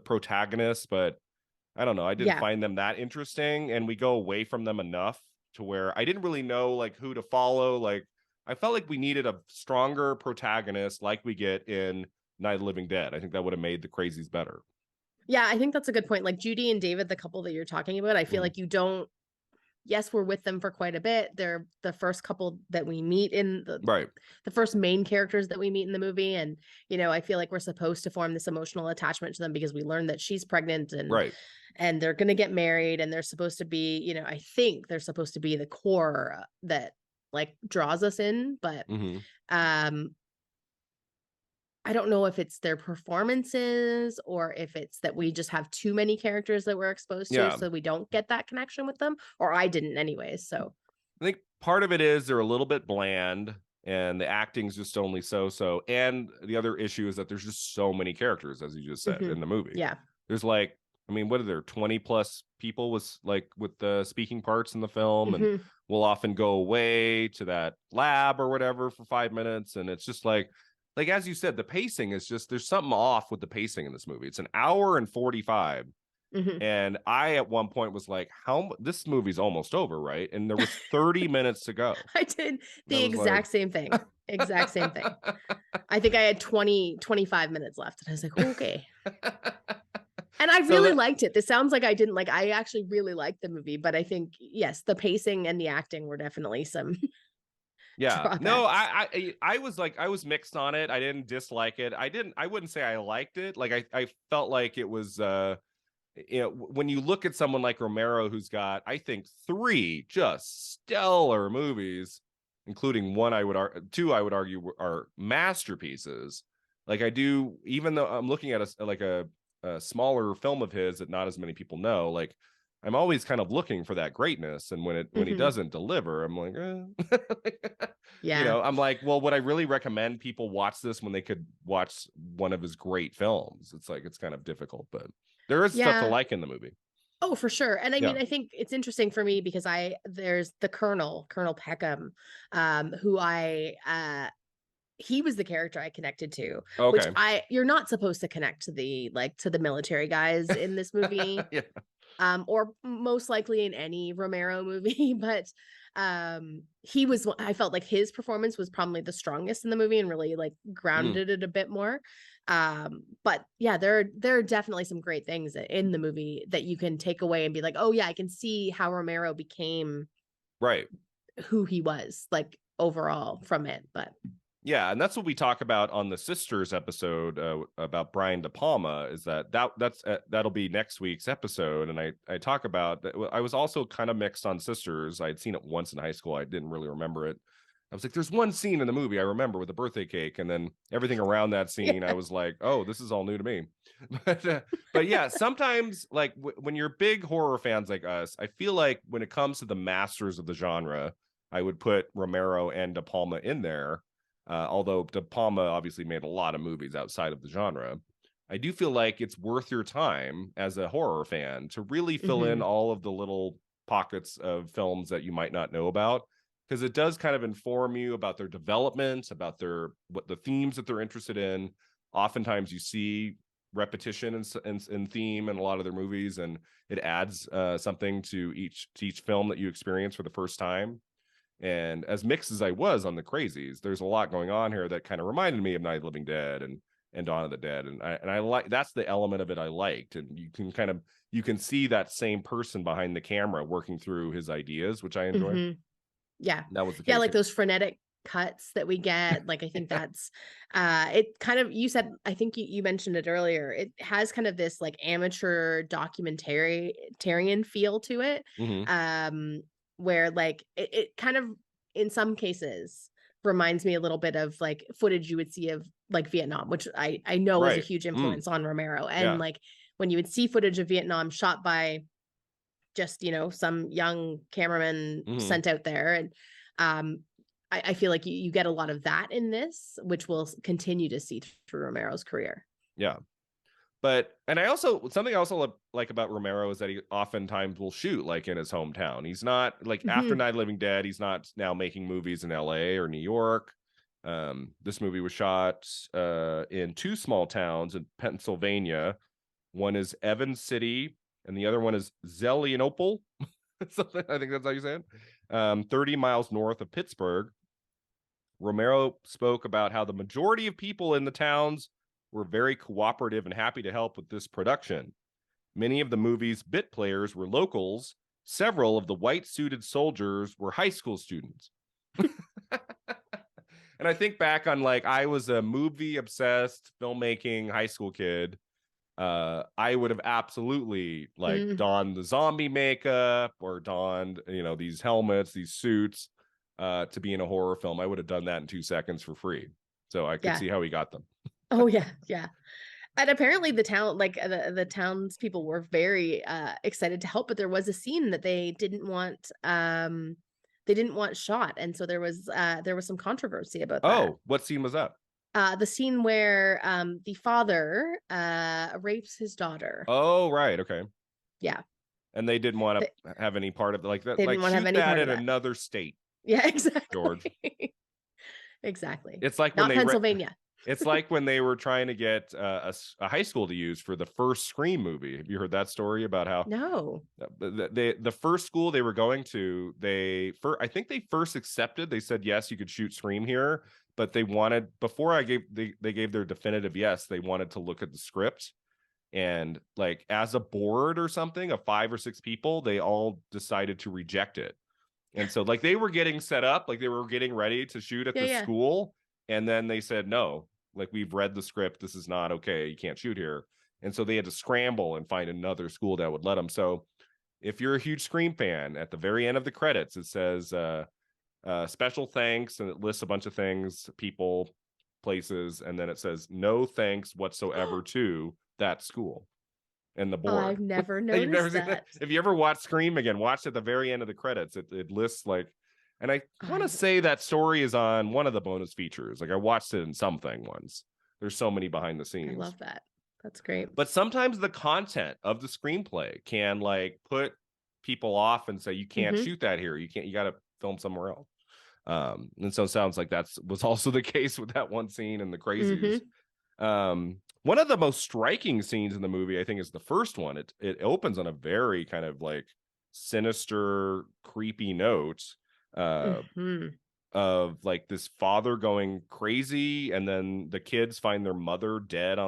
protagonists, but I don't know. I didn't Yeah. find them that interesting, and we go away from them enough to where I didn't really know like who to follow. Like I felt like we needed a stronger protagonist like we get in Night of the Living Dead. I think that would have made the Crazies better. Yeah. I think that's a good point. Like Judy and David, the couple that you're talking about, I feel Mhm. like you don't, yes, we're with them for quite a bit. They're the first couple that we meet in Right, the first main characters that we meet in the movie. And, I feel like we're supposed to form this emotional attachment to them because we learn that she's pregnant, right. and they're going to get married, and they're supposed to be, I think they're supposed to be the core that like draws us in. But Hmm. um I don't know if it's their performances or if it's that we just have too many characters that we're exposed to, Yeah, so we don't get that connection with them, or I didn't anyways. So, I think part of it is they're a little bit bland and the acting's just only so. And the other issue is that there's just so many characters, as you just said, mhm. in the movie. Yeah. There's like, I mean, what are there, 20 plus people with the speaking parts in the film, and Mhm. we'll often go away to that lab or whatever for 5 minutes. And it's just like as you said, the pacing is just there's something off with the pacing in this movie. It's an hour and 45. Mhm. And I at one point was like, this movie's almost over, right? And there was 30 minutes to go. I did And I the was like, exact same thing. Exact same thing. I think I had 25 minutes left, and I was like, "Okay." And I so really that liked it. This sounds like I didn't like I actually really liked the movie, but I think, yes, the pacing and the acting were definitely some yeah. No, drawbacks. I was like I was mixed on it. I didn't dislike it. I wouldn't say I liked it. Like I felt like it was when you look at someone like Romero, who's got, I think, three just stellar movies, including two, I would argue are masterpieces. Like I do, even though I'm looking at a smaller film of his that not as many people know, like I'm always kind of looking for that greatness. And when he Mhm. doesn't deliver, I'm like, Yeah. I'm like, well, would I really recommend people watch this when they could watch one of his great films? It's like, it's kind of difficult, but there is stuff to Yeah. like in the movie. Oh, for sure. And I Yeah. mean, I think it's interesting for me because there's the Colonel Peckham, who I he was the character I connected to, which Okay. you're not supposed to connect to the military guys in this movie, Yeah. or most likely in any Romero movie, but he was, I felt like his performance was probably the strongest in the movie and really like Mm, grounded it a bit more. But yeah, there are definitely some great things in the movie that you can take away and be like, oh yeah, I can see how Romero became right. who he was like overall from it. But Yeah, and that's what we talk about on the Sisters episode about Brian De Palma. Is that'll be next week's episode, and I talk about that. I was also kind of mixed on Sisters. I had seen it once in high school. I didn't really remember it. I was like, "There's one scene in the movie I remember with the birthday cake," and then everything around that scene, I yeah. was like, "Oh, this is all new to me." but but yeah, sometimes like when you're big horror fans like us, I feel like when it comes to the masters of the genre, I would put Romero and De Palma in there, although De Palma obviously made a lot of movies outside of the genre. I do feel like it's worth your time as a horror fan to really fill in Hmm. all of the little pockets of films that you might not know about, because it does kind of inform you about their development, about their what the themes that they're interested in. Oftentimes you see repetition in theme in a lot of their movies, and it adds something to each film that you experience for the first time. And as mixed as I was on the Crazies, there's a lot going on here that kind of reminded me of Night of the Living Dead and Dawn of the Dead. And I like that's the element of it I liked. And you can see that same person behind the camera working through his ideas, which I enjoy. Hmm. Yeah. And that was the Yeah, case like here. those frenetic cuts that we get. Like I think that's it kind of, you said, I think you mentioned it earlier. It has kind of this like amateur documentarian feel to it. Mm-hmm. Where like it kind of in some cases reminds me a little bit of like footage you would see of like Vietnam, which I know is a Right. huge Mm. influence on Romero. And Yeah. like when you would see footage of Vietnam shot by just some young cameraman Mm-hmm. sent out there, and um I feel like you get a lot of that in this, which we'll continue to see through Romero's career. Yeah. But and I also something I also like about Romero is that he oftentimes will shoot like in his hometown. He's not like after Hmm. Night of the Living Dead, he's not now making movies in LA or New York. This movie was shot in two small towns in Pennsylvania. One is Evans City, and the other one is Zelienople. Something I think that's how you say it. 30 miles north of Pittsburgh. Romero spoke about how the majority of people in the towns were very cooperative and happy to help with this production. Many of the movie's bit players were locals. Several of the white suited soldiers were high school students. And I think back on like I was a movie obsessed filmmaking high school kid. I would have absolutely like Mm, donned the zombie makeup or donned, these helmets, these suits, to be in a horror film. I would have done that in 2 seconds for free. So I could yeah. see how he got them. Oh yeah, yeah. And apparently the town, like the townspeople were very excited to help, but there was a scene that they didn't want shot, and so there was some controversy about that. Oh, what scene was that? The scene where the father rapes his daughter. Oh, right. Okay. Yeah. And they didn't want They, to have any part of it like that. they Like didn't want to have shoot any that part of in that. another state, Yeah, George. exactly. Exactly. It's like when Not they Pennsylvania. it's like when they were trying to get a high school to use for the first Scream movie. Have you heard that story about how No. the first school they were going to, I think they first accepted, they said yes, you could shoot Scream here, but they wanted before they gave their definitive yes, they wanted to look at the script. And like as a board or something of 5 or 6 people, they all decided to reject it. And so like they were getting set up, like they were getting ready to shoot at Yeah, the yeah. school, and then they said no, like we've read the script, this is not okay, you can't shoot here. And so they had to scramble and find another school that would let them. So if you're a huge Scream fan, at the very end of the credits it says special thanks, and it lists a bunch of things, people, places, and then it says no thanks whatsoever to that school and the Oh, board. I've never You've never noticed seen that? that. If you ever watch Scream again, watch at the very end of the credits. It lists like, and I want to I say that story is on one of the bonus features. Like I watched it in something once. There's so many behind the I scenes. love that. That's great. But sometimes the content of the screenplay can like put people off and say you can't Hmm. shoot that here. You got to film somewhere else. And so it sounds like was also the case with that one scene in the Crazies. One of the most striking scenes in the movie, I think, is the first one. It opens on a very kind of like sinister, creepy note of like this father going crazy, and then the kids find their mother dead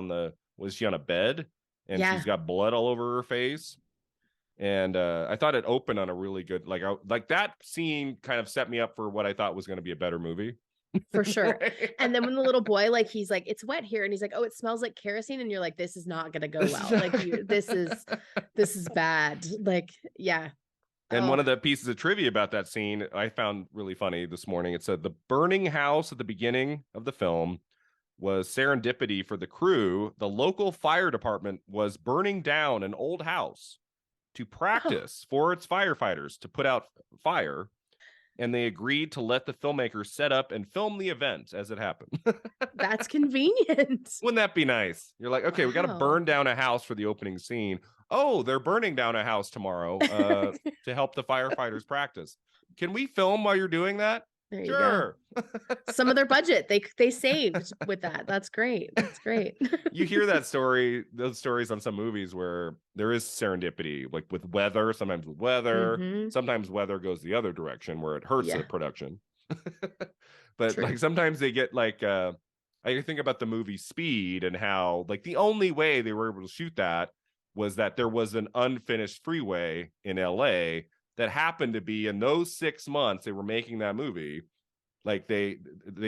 was she on a bed, and she's got blood all over her face. And I thought it opened on a really good, like that scene kind of set me up for what I thought was going to be a better movie. For sure. And then when the little boy, like, he's like, it's wet here, and he's like, oh, it smells like kerosene, and you're like, this is not gonna go well. Like, this is bad. Like, yeah. And one of the pieces of trivia about that scene I found really funny this morning. It said the burning house at the beginning of the film was serendipity for the crew. The local fire department was burning down an old house to practice for its firefighters to put out fire. And they agreed to let the filmmakers set up and film the event as it happened. That's convenient. Wouldn't that be nice? You're like, okay, we got to burn down a house for the opening scene. Oh, they're burning down a house tomorrow to help the firefighters practice. Can we film while you're doing that? There sure. You go. Some of their budget they saved with that. That's great. That's great. You hear those stories on some movies where there is serendipity, like with weather, sometimes with weather, sometimes weather goes the other direction where it hurts the production. But like sometimes they get like I think about the movie Speed and how like the only way they were able to shoot that was that there was an unfinished freeway in LA that happened to be in those 6 months they were making that movie. Like they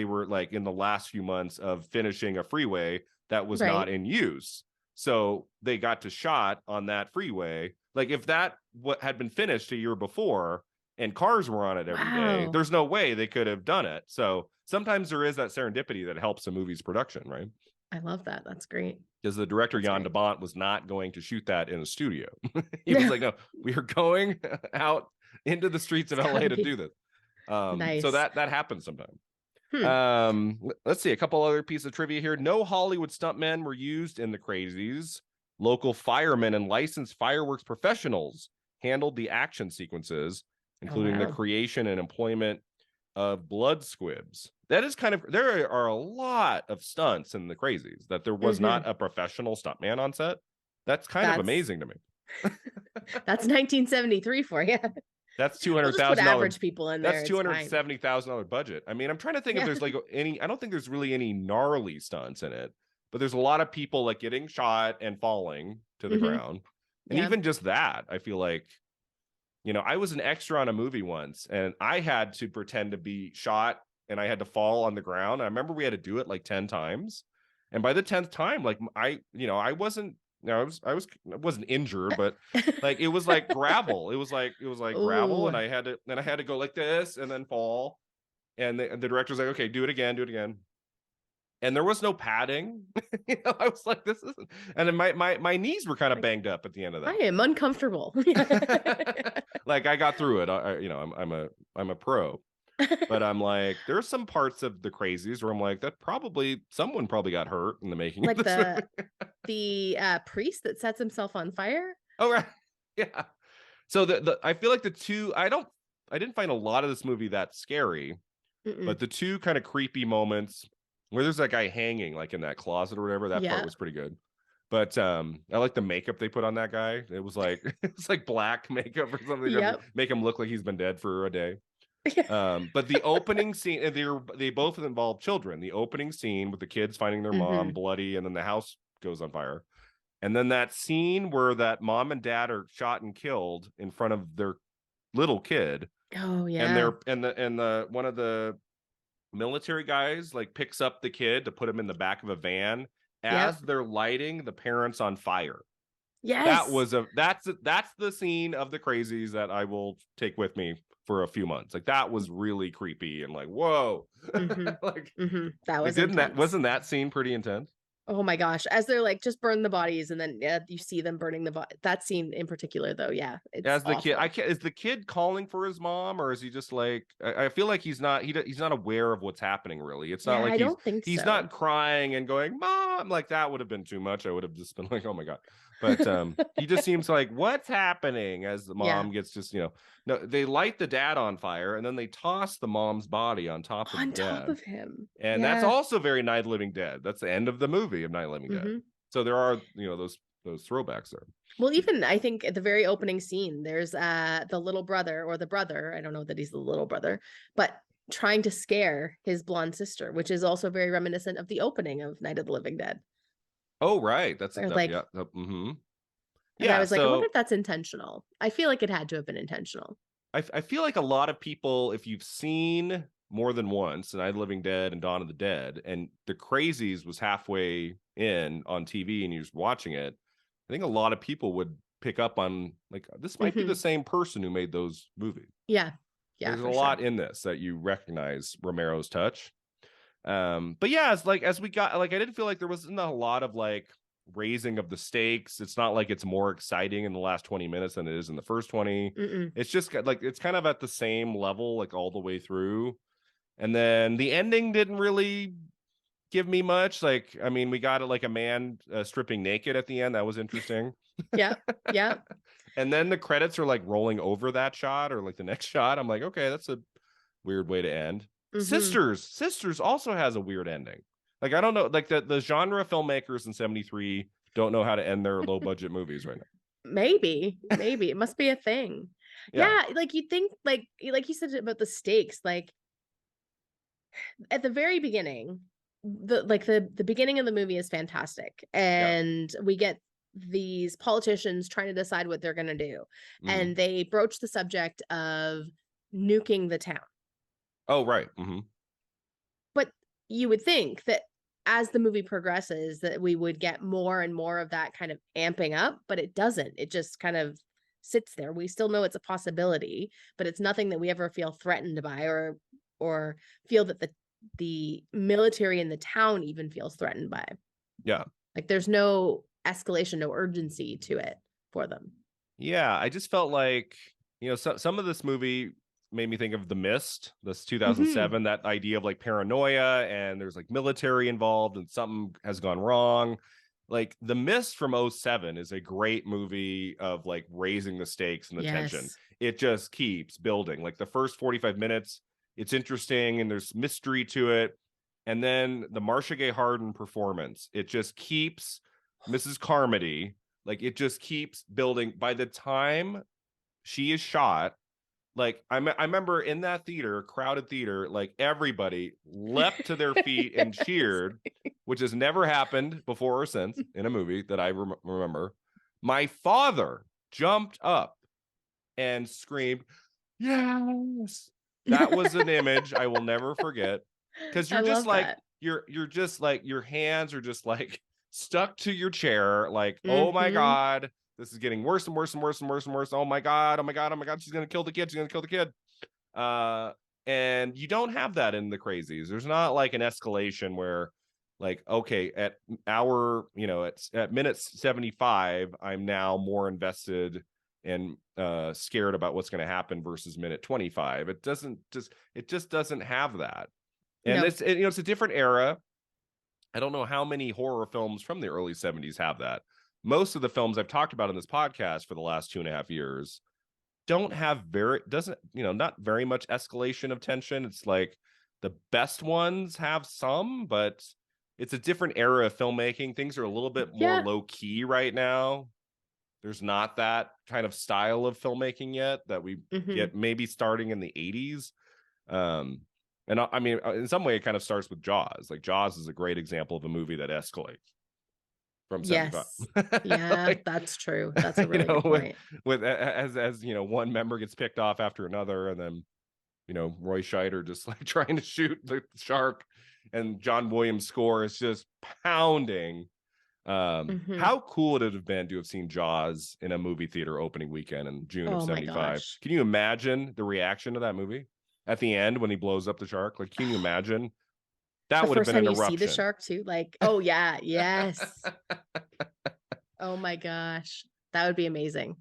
were like in the last few months of finishing a freeway that was not in use. So they got to shot on that freeway. Like if that had been finished a year before and cars were on it every day, there's no way they could have done it. So sometimes there is that serendipity that helps a movie's production, right? I love that. That's great. Because the director, Jan de Bont, was not going to shoot that in a studio. He was like, no, we are going out into the streets of LA to do this. Nice. So that happens sometimes. Let's see, a couple other pieces of trivia here. No Hollywood stuntmen were used in the Crazies. Local firemen and licensed fireworks professionals handled the action sequences, including the creation and employment of blood squibs. That is kind of, there are a lot of stunts in the Crazies that there was not a professional stuntman on set. That's of amazing to me. That's 1973 for you. That's $200,000 average people in there. That's $270,000 budget. I mean, I'm trying to think if there's like I don't think there's really any gnarly stunts in it, but there's a lot of people like getting shot and falling to the ground. And even just that, I feel like, you know, I was an extra on a movie once and I had to pretend to be shot and I had to fall on the ground. I remember we had to do it like 10 times. And by the 10th time, like I wasn't injured, but like it was like gravel. It was like gravel, and I had to go like this and then fall. And the director's like, okay, do it again. And there was no padding. You know, I was like, this isn't. And then my knees were kind of banged up at the end of that. I am uncomfortable. Like I got through it. I'm a pro. But I'm like, there's some parts of the Crazies where I'm like, someone probably got hurt in the making like of this the priest that sets himself on fire. Oh right. Yeah. So the I feel like the two, I didn't find a lot of this movie that scary, but the two kind of creepy moments where there's that guy hanging like in that closet or whatever, that part was pretty good. But I like the makeup they put on that guy. It was like it's like black makeup or something to make him look like he's been dead for a day. But the opening scene, they both involve children. The opening scene with the kids finding their mom bloody, and then the house goes on fire, and then that scene where that mom and dad are shot and killed in front of their little kid. Oh yeah, and the one of the military guys like picks up the kid to put him in the back of a van as they're lighting the parents on fire. Yes, that's the scene of the Crazies that I will take with me for a few months. Like that was really creepy and like, whoa. Like that was wasn't that scene pretty intense? Oh my gosh, as they're like, just burn the bodies, and then you see them burning the body. That scene in particular though, it's as the awful. kid, is the kid calling for his mom, or is he just like, I feel like he's not aware of what's happening really. It's not like I don't think he's so. not crying and going, mom, like that would have been too much. I would have just been like, oh my god. But he just seems like, what's happening, as the Yeah. mom gets just, no, they light the dad on fire and then they toss the mom's body on top of the On top dad. of him. And that's Yeah. also very Night of the Living Dead. That's the end of the movie of Night of the Living Dead. Hmm. So there are, those throwbacks there. Well, even I think at the very opening scene, there's the little brother or the brother. I don't know that he's the little brother, but trying to scare his blonde sister, which is also very reminiscent of the opening of Night of the Living Dead. Oh, right. That's Where yeah. like, and I Yeah. was like, I wonder So if that's intentional. I feel like it had to have been intentional. I feel like a lot of people, if you've seen more than once Night of the Living Dead and Dawn of the Dead, and the Crazies was halfway in on TV and you're just watching it, I think a lot of people would pick up on, like, this might be the same person who made those movies. Yeah. Yeah, There's a for lot sure. in this that you recognize Romero's touch. But yeah, it's like, as we got, like, I didn't feel like there wasn't a lot of like raising of the stakes. It's not like it's more exciting in the last 20 minutes than it is in the first 20. Mm-mm. It's just like, it's kind of at the same level, like, all the way through. And then the ending didn't really give me much. Like, I mean, we got like a man stripping naked at the end. That was interesting. Yeah. Yeah. And then the credits are like rolling over that shot, or like the next shot. I'm like, okay, that's a weird way to end. Hmm. Sisters also has a weird ending. Like, I don't know, like the genre filmmakers in 73 don't know how to end their low budget movies right now. Maybe it must be a thing. Yeah. Yeah, like you think like you said about the stakes, like at the very beginning, the beginning of the movie is fantastic, Yeah. and we get these politicians trying to decide what they're going to do, Mm. and they broach the subject of nuking the town. Oh, right. Mm-hmm. But you would think that as the movie progresses that we would get more and more of that kind of amping up, but it doesn't. It just kind of sits there. We still know it's a possibility, but it's nothing that we ever feel threatened by, or feel that the military in the town even feels threatened by. Yeah. Like there's no escalation, no urgency to it for them. Yeah. I just felt like, some of this movie made me think of The Mist, this Mm-hmm. 2007, that idea of like paranoia and there's like military involved and something has gone wrong. Like The Mist from '07 is a great movie of like raising the stakes and the tension. Yes. It just keeps building. Like the first 45 minutes, it's interesting and there's mystery to it. And then the Marcia Gay Harden performance, it just keeps Mrs. Carmody, like, it just keeps building. By the time she is shot, like, I remember in that theater, crowded theater, like everybody leapt to their feet and Yes. cheered, which has never happened before or since in a movie that I remember. My father jumped up and screamed, "Yes!" That was an image I will never forget, because I you're just love like, that. you're just like, your hands are just like stuck to your chair, like, oh my Hmm. god, this is getting worse and worse and worse and worse and worse. Oh my god, oh my god, oh my god, she's gonna kill the kid, she's gonna kill the kid. uh and you don't have that in the Crazies. There's not like an escalation where, like, okay, at at minute 75 I'm now more invested and scared about what's going to happen versus minute 25. It just doesn't have that. And No. it's a different era. I don't know how many horror films from the early 70s have that. Most of the films I've talked about in this podcast for the last 2.5 years don't have doesn't, not very much escalation of tension. It's like the best ones have some, but it's a different era of filmmaking. Things are a little bit more Yeah. low key right now. There's not that kind of style of filmmaking yet that we Hmm. get, maybe starting in the 80s. Um, and I mean, in some way, it kind of starts with Jaws. Like, Jaws is a great example of a movie that escalates from 75. Yes. Yeah, Like, that's true. That's a really good point. with as one member gets picked off after another, and then Roy Scheider just like trying to shoot the shark, and John Williams' score is just pounding. Hmm. How cool would it have been to have seen Jaws in a movie theater opening weekend in June of Oh my 75? gosh. Can you imagine the reaction to that movie at the end when he blows up the shark? Like, can you imagine? The That would have first been time an you see the eruption. shark too, like, oh yeah, yes. Oh my gosh. That would be amazing.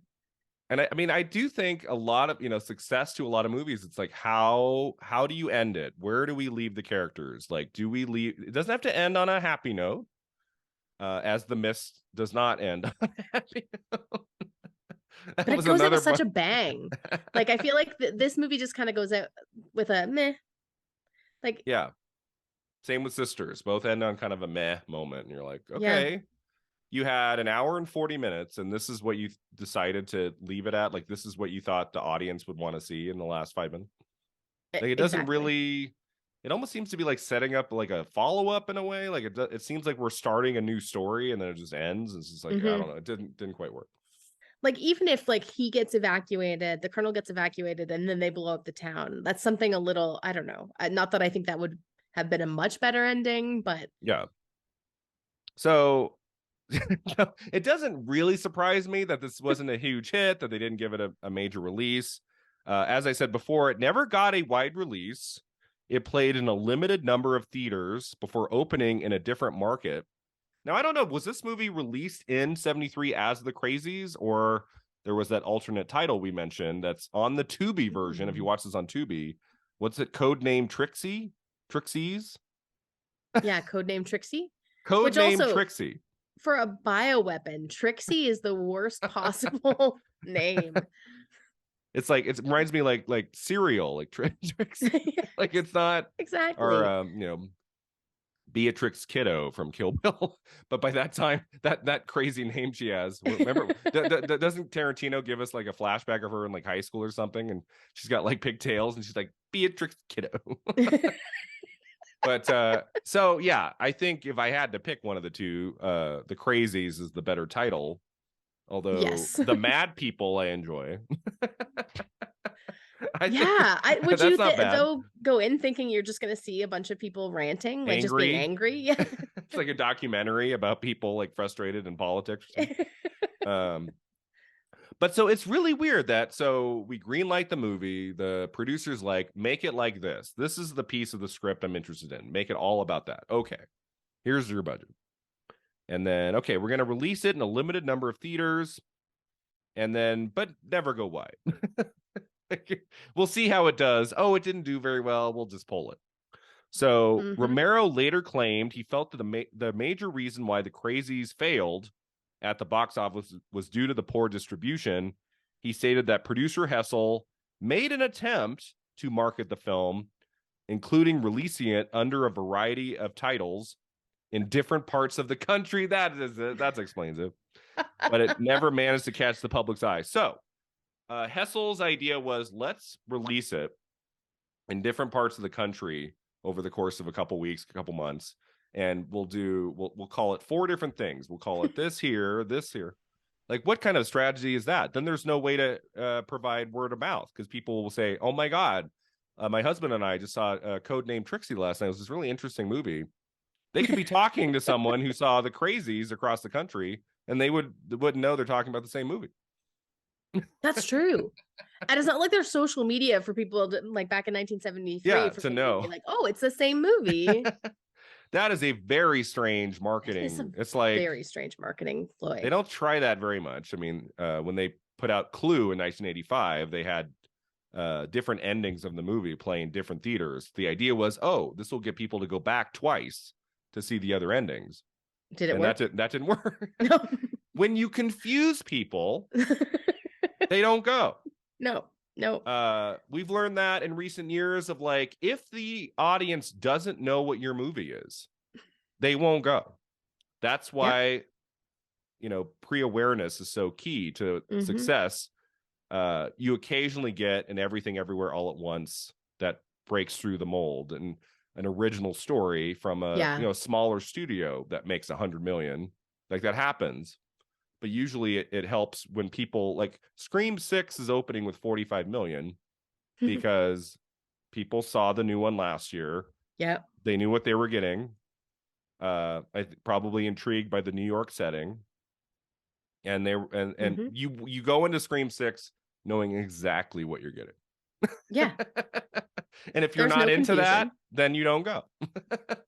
And I mean, I do think a lot of, success to a lot of movies, it's like, how do you end it? Where do we leave the characters? Like, do we leave, it doesn't have to end on a happy note, as The Mist does not end on a happy note. That But it was goes out another with such a bang. Like, I feel like this movie just kind of goes out with a meh. Like, yeah. Same with Sisters. Both end on kind of a meh moment. And you're like, yeah, okay, you had an hour and 40 minutes, and this is what you decided to leave it at. Like, this is what you thought the audience would want to see in the last 5 minutes. Like, it doesn't exactly. really, it almost seems to be like setting up like a follow-up in a way. Like, it seems like we're starting a new story and then it just ends. It's just like, I don't know. It didn't quite work. Like, even if like he gets evacuated, the colonel gets evacuated, and then they blow up the town, that's something a little, I don't know. Not that I think that would have been a much better ending, but Yeah. So it doesn't really surprise me that this wasn't a huge hit, that they didn't give it a major release. As I said before, it never got a wide release. It played in a limited number of theaters before opening in a different market. Now, I don't know, was this movie released in 73 as The Crazies, or there was that alternate title we mentioned that's on the Tubi version? If you watch this on Tubi, what's it? Codename Trixie? Trixies? yeah, Codename Trixie. Which Codename also, Trixie. for a bioweapon, Trixie is the worst possible name. It's like, it reminds me like cereal, like Trixie. Like, it's not, Exactly. or Beatrix Kiddo from Kill Bill. But by that time, that crazy name she has, remember, doesn't Tarantino give us like a flashback of her in like high school or something, and she's got like pigtails and she's like Beatrix Kiddo. But so yeah, I think if I had to pick one of the two, The Crazies is the better title. Although yes. The Mad People I enjoy. Would that's you not bad. though go in thinking you're just gonna see a bunch of people ranting, like just being angry? Yeah. It's like a documentary about people like frustrated in politics. But so it's really weird that, so we greenlight the movie, the producers like, make it like this. This is the piece of the script I'm interested in. Make it all about that. Okay, here's your budget. And then, okay, we're going to release it in a limited number of theaters, and then, but never go wide. We'll see how it does. Oh, it didn't do very well. We'll just pull it. So Romero later claimed he felt that the major reason why The Crazies failed at the box office was due to the poor distribution. He stated that producer Hessel made an attempt to market the film, including releasing it under a variety of titles in different parts of the country. That explains it. But it never managed to catch the public's eye. So Hessel's idea was, let's release it in different parts of the country over the course of a couple weeks, a couple months, and we'll call it 4 different things. We'll call it this here, this here. Like, what kind of strategy is that? Then there's no way to provide word of mouth, because people will say, oh my God, my husband and I just saw Codename Trixie last night. It was this really interesting movie. They could be talking to someone who saw The Crazies across the country, and they wouldn't know they're talking about the same movie. That's true. And it's not like there's social media for people to, like back in 1973 to know, like, oh, it's the same movie. That is a very strange marketing. It's like very strange marketing ploy. They don't try that very much. I mean, when they put out Clue in 1985, they had different endings of the movie playing different theaters. The idea was, oh, this will get people to go back twice to see the other endings. Did it work? That didn't work. No. When you confuse people, they don't go. No. We've learned that in recent years of like, if the audience doesn't know what your movie is, they won't go. That's why, pre-awareness is so key to success. You occasionally get an Everything Everywhere All at Once that breaks through the mold, and an original story from a smaller studio that makes 100 million. Like, that happens. But usually it helps when people, like, Scream 6 is opening with 45 million because people saw the new one last year. Yeah. They knew what they were getting. Probably intrigued by the New York setting. And you go into Scream 6 knowing exactly what you're getting. Yeah. And if you're not into that, then you don't go.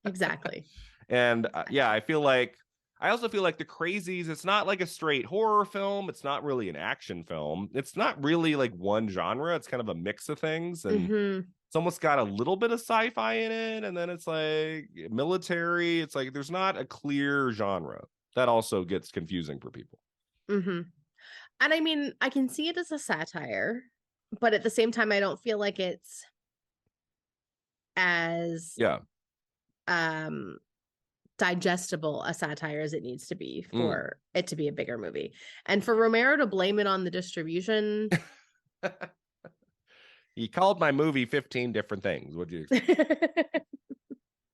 Exactly. And I also feel like The Crazies, it's not like a straight horror film. It's not really an action film. It's not really like one genre. It's kind of a mix of things. And it's almost got a little bit of sci-fi in it. And then it's like military. It's like, there's not a clear genre. that also gets confusing for people. Mm-hmm. And I mean, I can see it as a satire, but at the same time, I don't feel like it's as Yeah. um digestible a satire as it needs to be for it to be a bigger movie. And for Romero to blame it on the distribution. He called my movie 15 different things. Would you?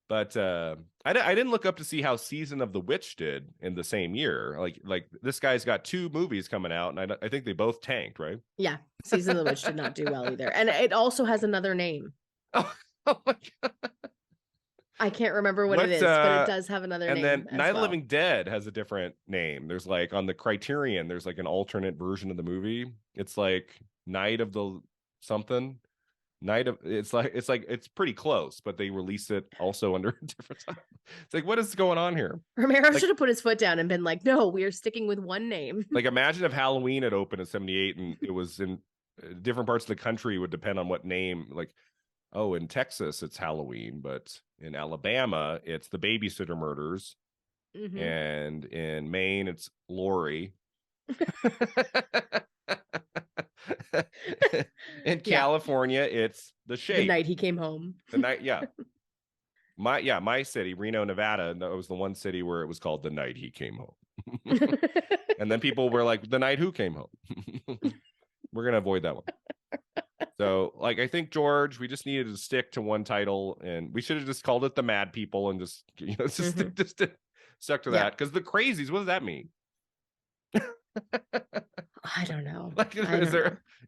But I didn't look up to see how Season of the Witch did in the same year. Like this guy's got 2 movies coming out, and I think they both tanked, right? Yeah, Season of the Witch did not do well either, and it also has another name. Oh my god, I can't remember what it is, but it does have another name. And then Night of the well. Living Dead has a different name. There's like on the Criterion, there's like an alternate version of the movie. It's like Night of the something. It's pretty close, but they release it also under a different time. It's like, what is going on here? Romero should have put his foot down and been like, no, we are sticking with one name. Like, imagine if Halloween had opened in 78 and it was in different parts of the country, would depend on what name. Like, oh, in Texas it's Halloween, but in Alabama it's the Babysitter Murders. Mm-hmm. And in Maine it's Lori. In California, it's The Shape. The Night He Came Home. The night, yeah. My city, Reno, Nevada, that was the one city where it was called The Night He Came Home. And then people were like, The Night Who Came Home. We're gonna avoid that one. So, like, I think, George, we just needed to stick to one title, and we should have just called it The Mad People and just, you know, just stuck to that. Because the Crazies, what does that mean? I don't know. Like,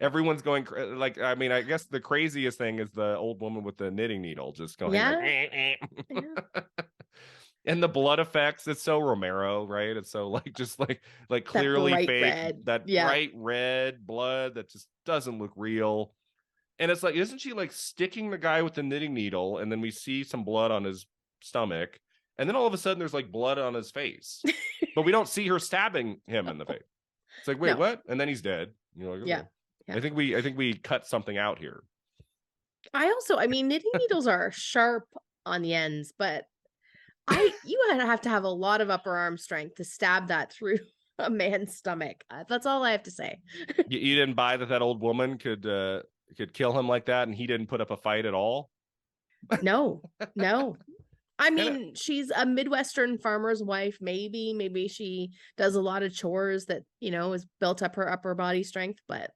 everyone's going like, I mean, I guess the craziest thing is the old woman with the knitting needle just going like, and the blood effects, it's so Romero, right? It's so like just like clearly bright fake red. Bright red blood that just doesn't look real. And it's like, isn't she like sticking the guy with the knitting needle, and then we see some blood on his stomach, and then all of a sudden there's like blood on his face, but we don't see her stabbing him in the face. It's like, wait, what? And then he's dead. You know, like, yeah. I think we cut something out here. I mean, knitting needles are sharp on the ends, but you have to have a lot of upper arm strength to stab that through a man's stomach. That's all I have to say. You didn't buy that old woman could kill him like that, and he didn't put up a fight at all? No. I mean, she's a Midwestern farmer's wife. Maybe she does a lot of chores that, you know, has built up her upper body strength, but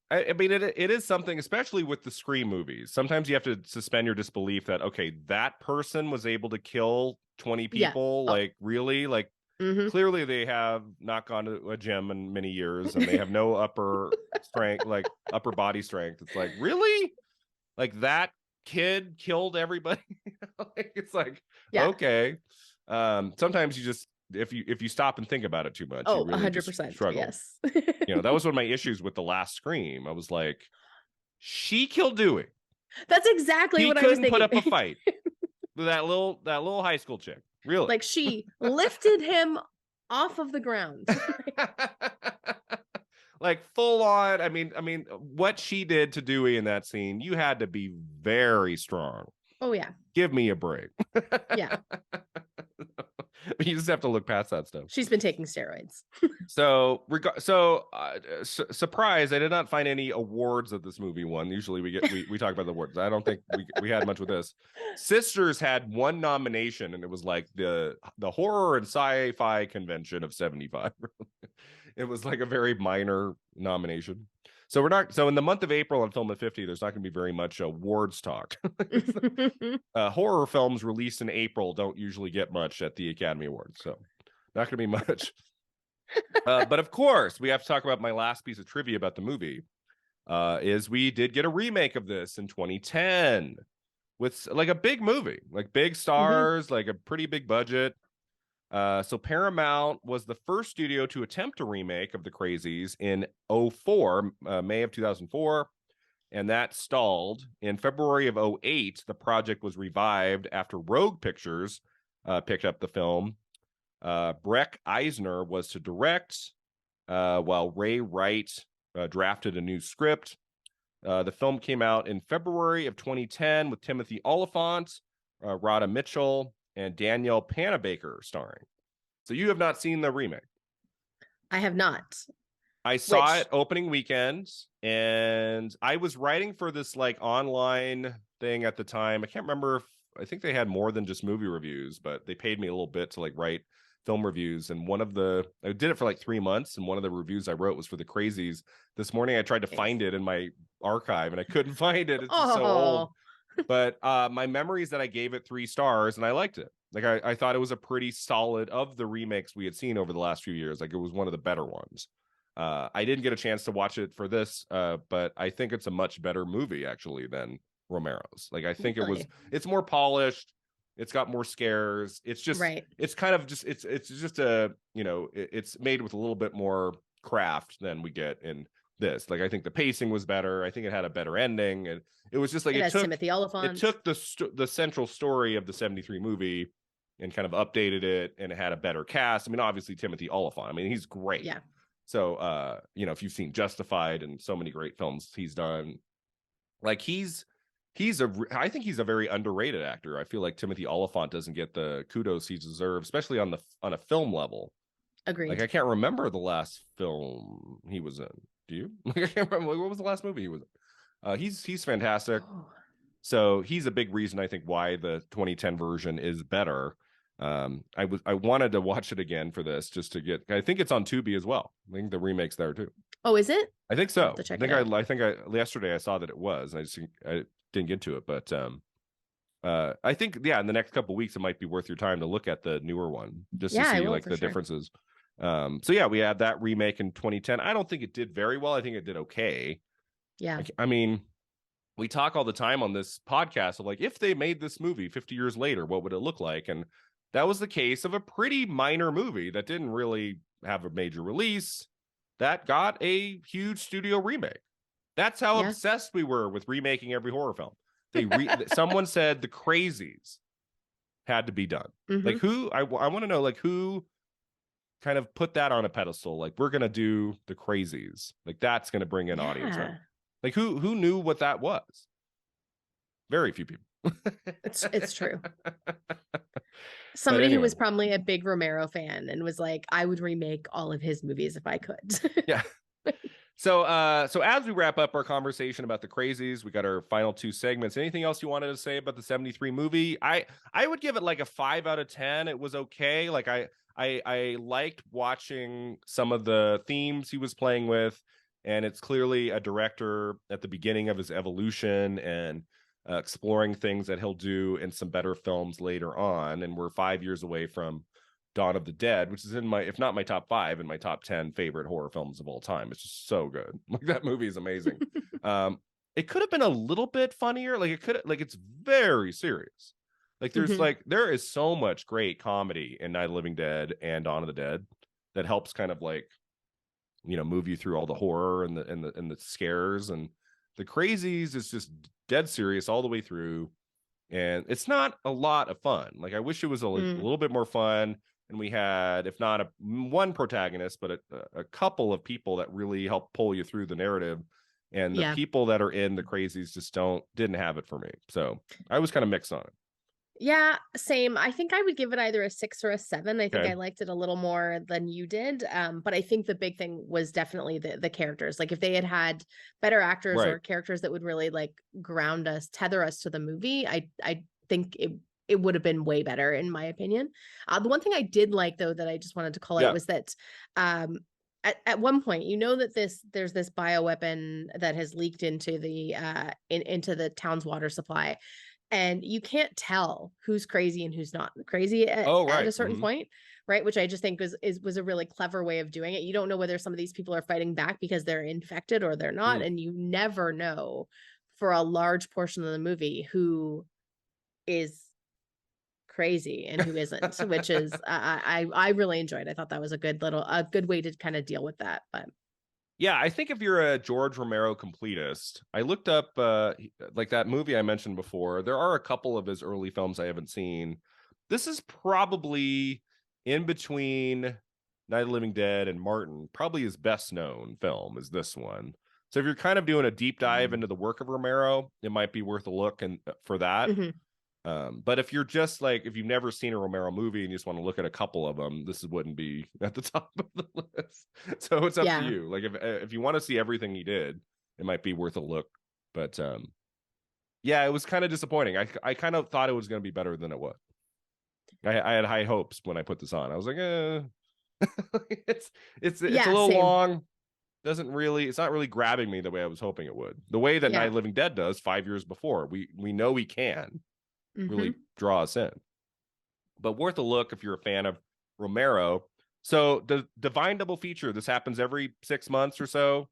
I mean, it is something, especially with the Scream movies. Sometimes you have to suspend your disbelief that, okay, that person was able to kill 20 people. Yeah. Like, really? Like, clearly they have not gone to a gym in many years, and they have no upper strength, like upper body strength. It's like, really? Like, that kid killed everybody? Like, it's like, okay. Sometimes you just, if you stop and think about it too much, you really 100% struggle. Yes. You know, that was one of my issues with the last Scream. I was like, she killed Dewey. That's exactly what I was thinking. He couldn't put up a fight with that little high school chick. Really? Like, she lifted him off of the ground. Like, full on. I mean, what she did to Dewey in that scene, you had to be very strong. Oh yeah. Give me a break. Yeah. You just have to look past that stuff. She's been taking steroids. Surprise! I did not find any awards that this movie won. Usually we talk about the awards. I don't think we had much with this. Sisters had one nomination, and it was like the horror and sci-fi convention of 75. It was like a very minor nomination. So in the month of April on Film at 50, there's not going to be very much awards talk. Horror films released in April don't usually get much at the Academy Awards, so not going to be much. But of course, we have to talk about my last piece of trivia about the movie. Is we did get a remake of this in 2010 with like a big movie, like big stars, like a pretty big budget. So Paramount was the first studio to attempt a remake of the Crazies in 2004, May of 2004, and that stalled. In February of 2008, the project was revived after Rogue Pictures picked up the film. Breck Eisner was to direct, while Ray Wright drafted a new script. The film came out in February of 2010 with Timothy Olyphant, Radha Mitchell, and Danielle Panabaker starring. So you have not seen the remake. I have not. I saw Which it opening weekend, and I was writing for this like online thing at the time. I can't remember if I think they had more than just movie reviews, but they paid me a little bit to like write film reviews. And I did it for like 3 months, and one of the reviews I wrote was for the Crazies. This morning I tried to nice. find it in my archive and I couldn't find it. It's just so old. Oh, But my memory is that I gave it 3 stars and I liked it. Like I thought it was a pretty solid of the remakes we had seen over the last few years. Like it was one of the better ones. I didn't get a chance to watch it for this, but I think it's a much better movie actually than Romero's. Like I think really? it's more polished. It's got more scares. Right. It's kind of just, it's just it's made with a little bit more craft than we get in this. Like I think the pacing was better. I think it had a better ending, and it was just like It has Timothy Olyphant. it took the central story of the 73 movie and kind of updated it, and it had a better cast. I mean, obviously Timothy Olyphant. I mean, he's great. Yeah. So, if you've seen Justified and so many great films he's done, like I think he's a very underrated actor. I feel like Timothy Olyphant doesn't get the kudos he deserves, especially on a film level. Agreed. Like I can't remember the last film he was in. Do you? Like I can't remember what was the last movie he was in. He's fantastic. Oh. So he's a big reason I think why the 2010 version is better. I wanted to watch it again for this just to get. I think it's on Tubi as well. I think the remake's there too. Oh, is it? I think so. I think yesterday I saw that it was. And I didn't get to it, but I think in the next couple of weeks it might be worth your time to look at the newer one just to see like the differences. So yeah, we had that remake in 2010. I don't think it did very well. I think it did okay. Yeah. I mean, we talk all the time on this podcast of like, if they made this movie 50 years later, what would it look like? And that was the case of a pretty minor movie that didn't really have a major release that got a huge studio remake. That's how obsessed we were with remaking every horror film. Someone said the Crazies had to be done. Mm-hmm. Like who, I want to know like who kind of put that on a pedestal. Like we're going to do the Crazies. Like that's going to bring in audience. Right? Like who knew what that was? Very few people. It's true. Somebody who was probably a big Romero fan and was like, I would remake all of his movies if I could. Yeah. So as we wrap up our conversation about the Crazies, we got our final 2 segments. Anything else you wanted to say about the 73 movie? I would give it like a 5 out of 10. It was okay. Like I liked watching some of the themes he was playing with, and it's clearly a director at the beginning of his evolution and exploring things that he'll do in some better films later on. And we're 5 years away from Dawn of the Dead, which is in my, if not my top 5, in my top 10 favorite horror films of all time. It's just so good. Like that movie is amazing. It could have been a little bit funnier. Like it's very serious. Like there's there is so much great comedy in Night of the Living Dead and Dawn of the Dead that helps kind of like, move you through all the horror and the scares. And the Crazies is just dead serious all the way through. And it's not a lot of fun. Like I wish it was a little bit more fun. And we had, if not one protagonist, but a couple of people that really help pull you through the narrative. And the people that are in the Crazies just didn't have it for me. So I was kind of mixed on it. Yeah, same. I think I would give it either a 6 or a 7. I think I liked it a little more than you did. But I think the big thing was definitely the characters. Like if they had better actors or characters that would really like ground us, tether us to the movie, I think it would have been way better in my opinion. The one thing I did like though that I just wanted to call out was that at one point, that there's this bioweapon that has leaked into the into the town's water supply. And you can't tell who's crazy and who's not crazy at a certain point, right? Which I just think was a really clever way of doing it. You don't know whether some of these people are fighting back because they're infected or they're not. And you never know for a large portion of the movie who is crazy and who isn't, which is I really enjoyed. I thought that was a good way to kind of deal with that. But yeah, I think if you're a George Romero completist, I looked up like that movie I mentioned before. There are a couple of his early films I haven't seen. This is probably in between Night of the Living Dead and Martin. Probably his best known film is this one. So if you're kind of doing a deep dive into the work of Romero, it might be worth a look for that. But if you're just like, if you've never seen a Romero movie and you just want to look at a couple of them, this wouldn't be at the top of the list. So it's up to Yeah. you. Like if you want to see everything he did, it might be worth a look. But yeah, it was kind of disappointing. I kind of thought it was going to be better than it was. I had high hopes when I put this on. I was like, it's a Yeah, little same. long. It's not really grabbing me the way I was hoping it would. The way that Night Yeah. of the Living Dead does 5 years before. We know we can really Hmm. draw us in. But worth a look if you're a fan of Romero. So the Divine Double Feature, this happens every 6 months or so.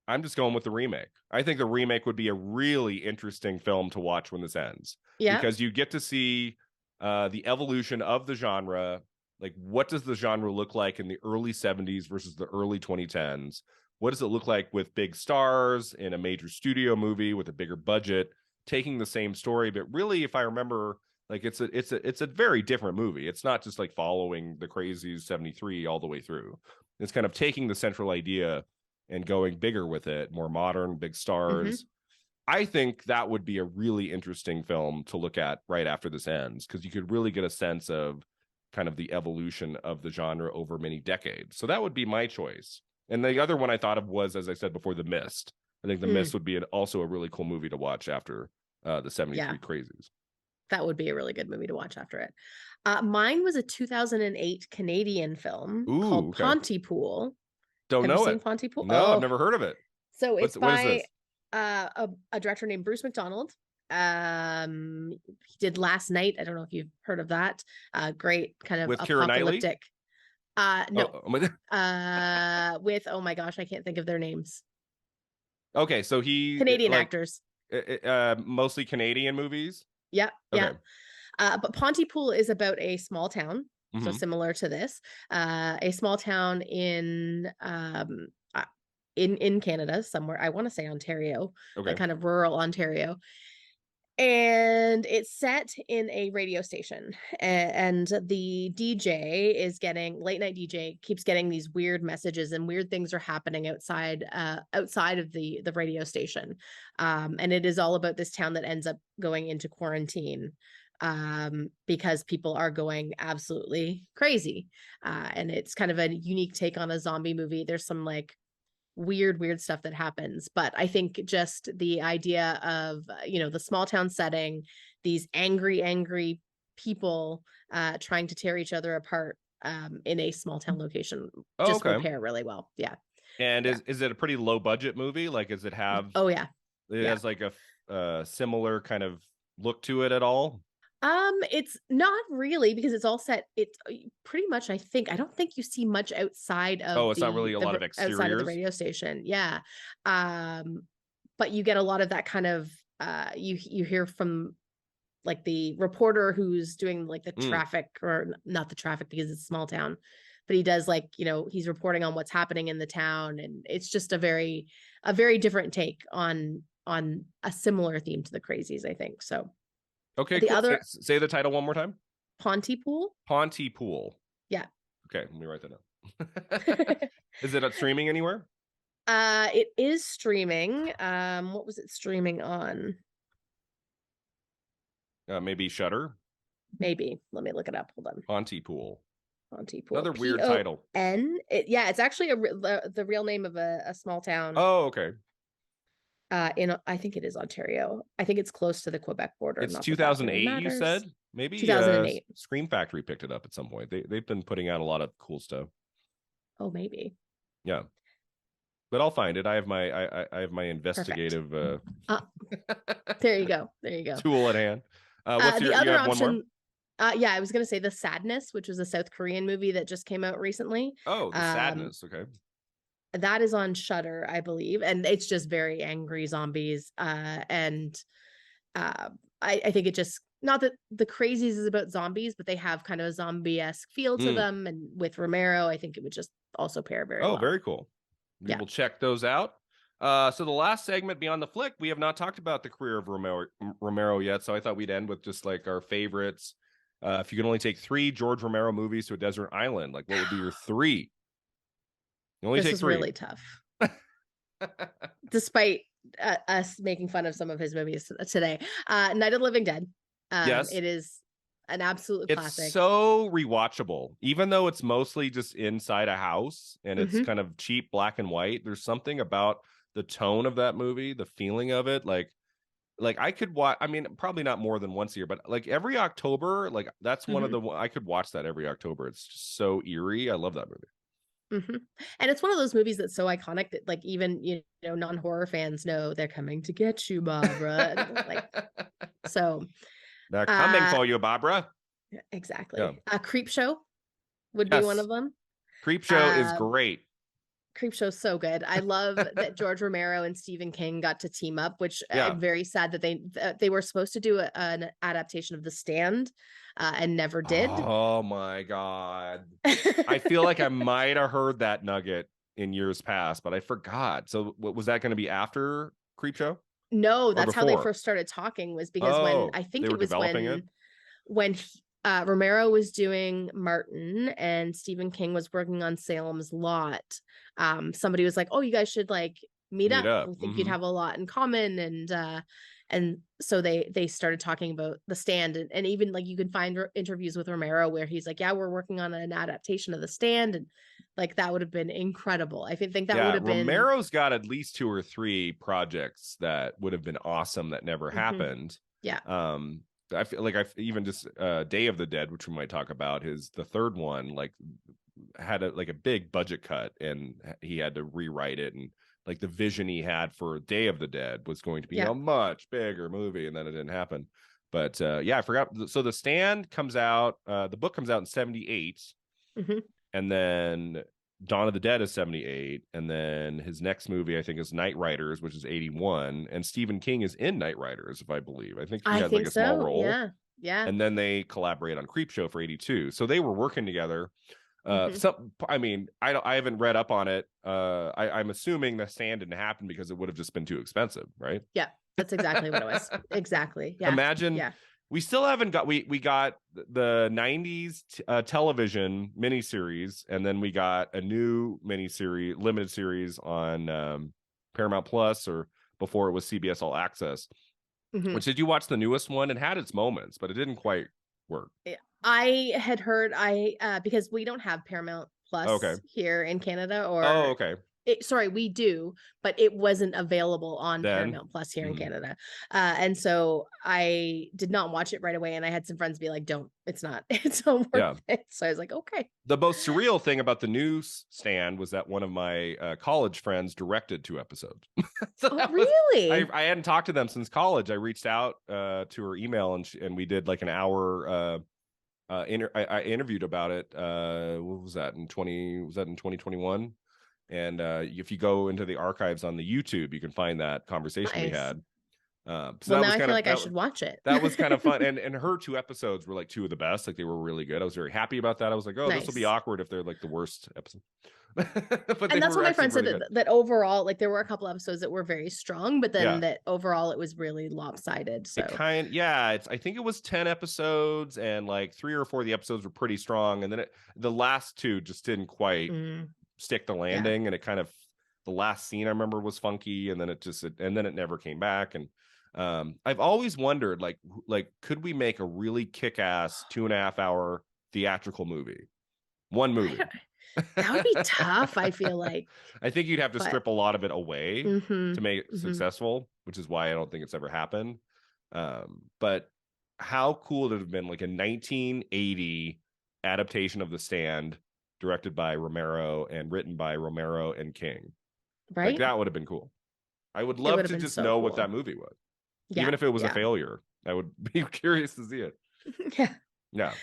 I'm just going with the remake. I think the remake would be a really interesting film to watch when this ends, Yeah. because you get to see the evolution of the genre. Like, what does the genre look like in the early 70s versus the early 2010s? What does it look like with big stars in a major studio movie with a bigger budget, taking the same story? But really, if I remember, like it's a very different movie. It's not just like following the Crazies 73 all the way through. It's kind of taking the central idea and going bigger with it, more modern, big Hmm. stars. I think that would be a really interesting film to look at right after this ends, because you could really get a sense of kind of the evolution of the genre over many decades. So that would be my choice. And the other one I thought of was, as I said before, The Mist. I think The Mist would be also a really cool movie to watch after the 73 Yeah. Crazies. That would be a really good movie to watch after it. Mine was a 2008 Canadian film Ooh, called okay. Pontypool. Don't Have you know seen it. Pontypool? No, I've Oh, never heard of it. so it's What is by this? a director named Bruce McDonald. He did Last Night. I don't know if you've heard of that. Great kind of With Keira Knightley? apocalyptic. No. Oh, With, oh my gosh, I can't think of their names. okay. So he Canadian like actors. mostly Canadian movies. Yeah, yeah. Okay. But Pontypool is about a small town, so Mm-hmm. similar to this, a small town in Canada somewhere. I want to say Ontario, like Okay. kind of rural Ontario, and it's set in a radio station. And the DJ is getting late night DJ keeps getting these weird messages, and weird things are happening outside of the radio station. And it is all about this town that ends up going into quarantine because people are going absolutely crazy. And it's kind of a unique take on a zombie movie. There's some like weird stuff that happens, but I think just the idea of the small town setting, these angry people trying to tear each other apart in a small town location Oh, just will okay. pair really well. Yeah. And Yeah. is it a pretty low budget movie? Like, does it have Oh yeah. it Yeah. has like a similar kind of look to it at all? It's not really, because it's all set. It's pretty much, I don't think you see much outside of Oh, it's not really a lot of outside of the exteriors. radio station. Yeah. But you get a lot of that kind of you hear from like the reporter who's doing like the Mm. traffic, or not the traffic because it's a small town, but he does like, he's reporting on what's happening in the town, and it's just a very different take on a similar theme to the Crazies, I think. So Okay, the cool. other Say the title one more time. Pontypool. Pontypool. Yeah. Okay, let me write that down. Is it streaming anywhere? It is streaming. What was it streaming on? Maybe Shudder. Maybe. Let me look it up. Hold on. Pontypool. Pontypool. Another weird title. Pon. Yeah, it's actually the real name of a small town. Oh, okay. In I think it is Ontario. I think it's close to the Quebec border. It's Not that that really 2008, you matters. said? Maybe 2008. Scream Factory picked it up at some point. They've been putting out a lot of cool stuff. Oh, maybe. Yeah. But I'll find it. I have my investigative there you go. There you go. tool at hand. The you other have one more? option, yeah, I was gonna say The Sadness, which was a South Korean movie that just came out recently. Oh, The Sadness. Okay. That is on Shudder, I believe, and it's just very angry zombies. And I think it just, not that the Crazies is about zombies, but they have kind of a zombie-esque feel to them. And with Romero, I think it would just also pair very well. Oh, very cool. We will check those out. So the last segment, Beyond the Flick, we have not talked about the career of Romero yet. So I thought we'd end with just like our favorites. If you could only take 3 George Romero movies to a desert island, like what would be your 3? You only take 3. Really tough. Despite us making fun of some of his movies today. Night of the Living Dead. Yes. It is an absolute It's classic. so rewatchable, even though it's mostly just inside a house and it's Hmm. kind of cheap black and white. There's something about the tone of that movie, the feeling of it. Like I could watch, I mean, probably not more than once a year, but like every October, like that's one of Hmm. the, I could watch that every October. It's just so eerie. I love that movie. Hmm. And it's one of those movies that's so iconic that like even non-horror fans know they're coming to get you, Barbara. And, like so. They're coming Uh, for you, Barbara. Yeah. exactly. Creep Show would be one Yes. of them. Creep Show is Um, great. Creepshow's so good. I love that George Romero and Stephen King got to team up, which Yeah. I'm very sad that they were supposed to do an adaptation of The Stand, and never did. Oh my God. I feel like I might have heard that nugget in years past, but I forgot. So what was that going to be after Creepshow No, or that's how they before? first started talking, was because when Oh, I they think were it was developing it. when Romero was doing Martin and Stephen King was working on Salem's Lot. Somebody was like, "Oh, you guys should like meet Meet up. up. We think you'd have a lot in common." And so they started talking about The Stand, and even like you can find interviews with Romero where he's like, "Yeah, we're working on an adaptation of The Stand," and like that would have been incredible. I think that would Yeah, have been. Romero's got at least 2 or 3 projects that would have been awesome that never Mhm. happened. Yeah. Um, I feel like I've even just Day of the Dead, which we might talk about, is the third one, like had a big budget cut and he had to rewrite it, and like the vision he had for Day of the Dead was going to be Yeah. a much bigger movie, and then it didn't happen. But yeah, I forgot. So The Stand comes out, the book comes out in 78, Hmm. and then Dawn of the Dead is 78, and then his next movie I think is Night Riders, which is 81, and Stephen King is in Night Riders, if I believe. I think he I had like think a small so. role, Yeah. Yeah. and then they collaborate on Creepshow for 82. So they were working together. Hmm. Some, I mean, I haven't read up on it. I'm assuming The Stand didn't happen because it would have just been too expensive, right? Yeah. That's exactly what it was. Exactly. Yeah. Imagine Yeah. we still haven't got, we got the 90s television miniseries, and then we got a new miniseries, limited series on Paramount Plus, or before it was CBS All Access. Hmm. Which, did you watch the newest one? It had its moments, but it didn't quite work. I had heard because we don't have Paramount Oh, okay. Plus here in Canada, Oh, or okay. sorry, we do, but it wasn't available on Then. Paramount Plus here in Mhm. Canada. And so I did not watch it right away. And I had some friends be like, don't, it's not, it's not Yeah. worth it. So I was like, okay. The most surreal thing about the news Stand was that one of my college friends directed 2 episodes. So Oh, that was, really? I hadn't talked to them since college. I reached out to her email, and we did like an hour. I interviewed about it. What was that in 2021? And if you go into the archives on the YouTube, you can find that conversation we Nice. had. So Well, that now was I kind feel of like I should watch it. that was kind of fun. And her 2 episodes were like 2 of the best. Like they were really good. I was very happy about that. I was like, oh, this will be Nice. awkward if they're like the worst episode. But they And that's were what my actually friend said, really good. that overall, like there were a couple episodes that were very strong, but then Yeah. that overall it was really lopsided. So It's I think it was 10 episodes, and like 3 or 4 of the episodes were pretty strong. And then the last 2 just didn't quite stick the yeah. landing. And it kind of, the last scene I remember was funky, and then it never came back. And I've always wondered, like could we make a really kick-ass 2.5 hour theatrical movie? One movie. That would be tough, I feel like. I think you'd have to But strip a lot of it away to make it hmm. successful, which is why I don't think it's ever happened. But how cool would it have been, like a 1980 adaptation of The Stand, directed by Romero and written by Romero and King? Like Right? that would have been cool. I would It love would have to been just so know what that cool. movie was, Yeah. even if it was a Yeah. failure. I would be curious to see it. Yeah. Yeah.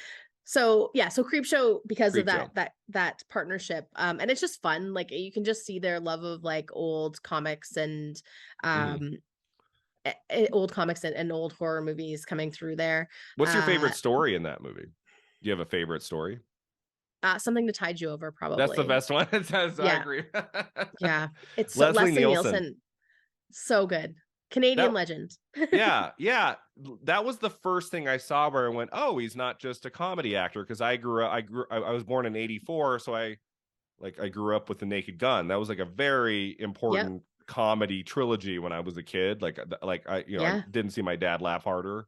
So yeah, so Creepshow, because of Creepshow. that partnership, and it's just fun. Like you can just see their love of like old comics and old comics and old horror movies coming through there. What's your Uh, favorite story in that movie? Do you have a favorite story? Something to tide you over, That's the probably. best one. I Yeah. agree. Yeah. It's so, Leslie Leslie Nielsen. Nielsen, so good. Canadian That legend. yeah. That was the first thing I saw where I went, oh, he's not just a comedy actor. Because I was born in '84, so I grew up with The Naked Gun. That was like a very Yep. important comedy trilogy when I was a kid. I I Yeah. didn't see my dad laugh harder.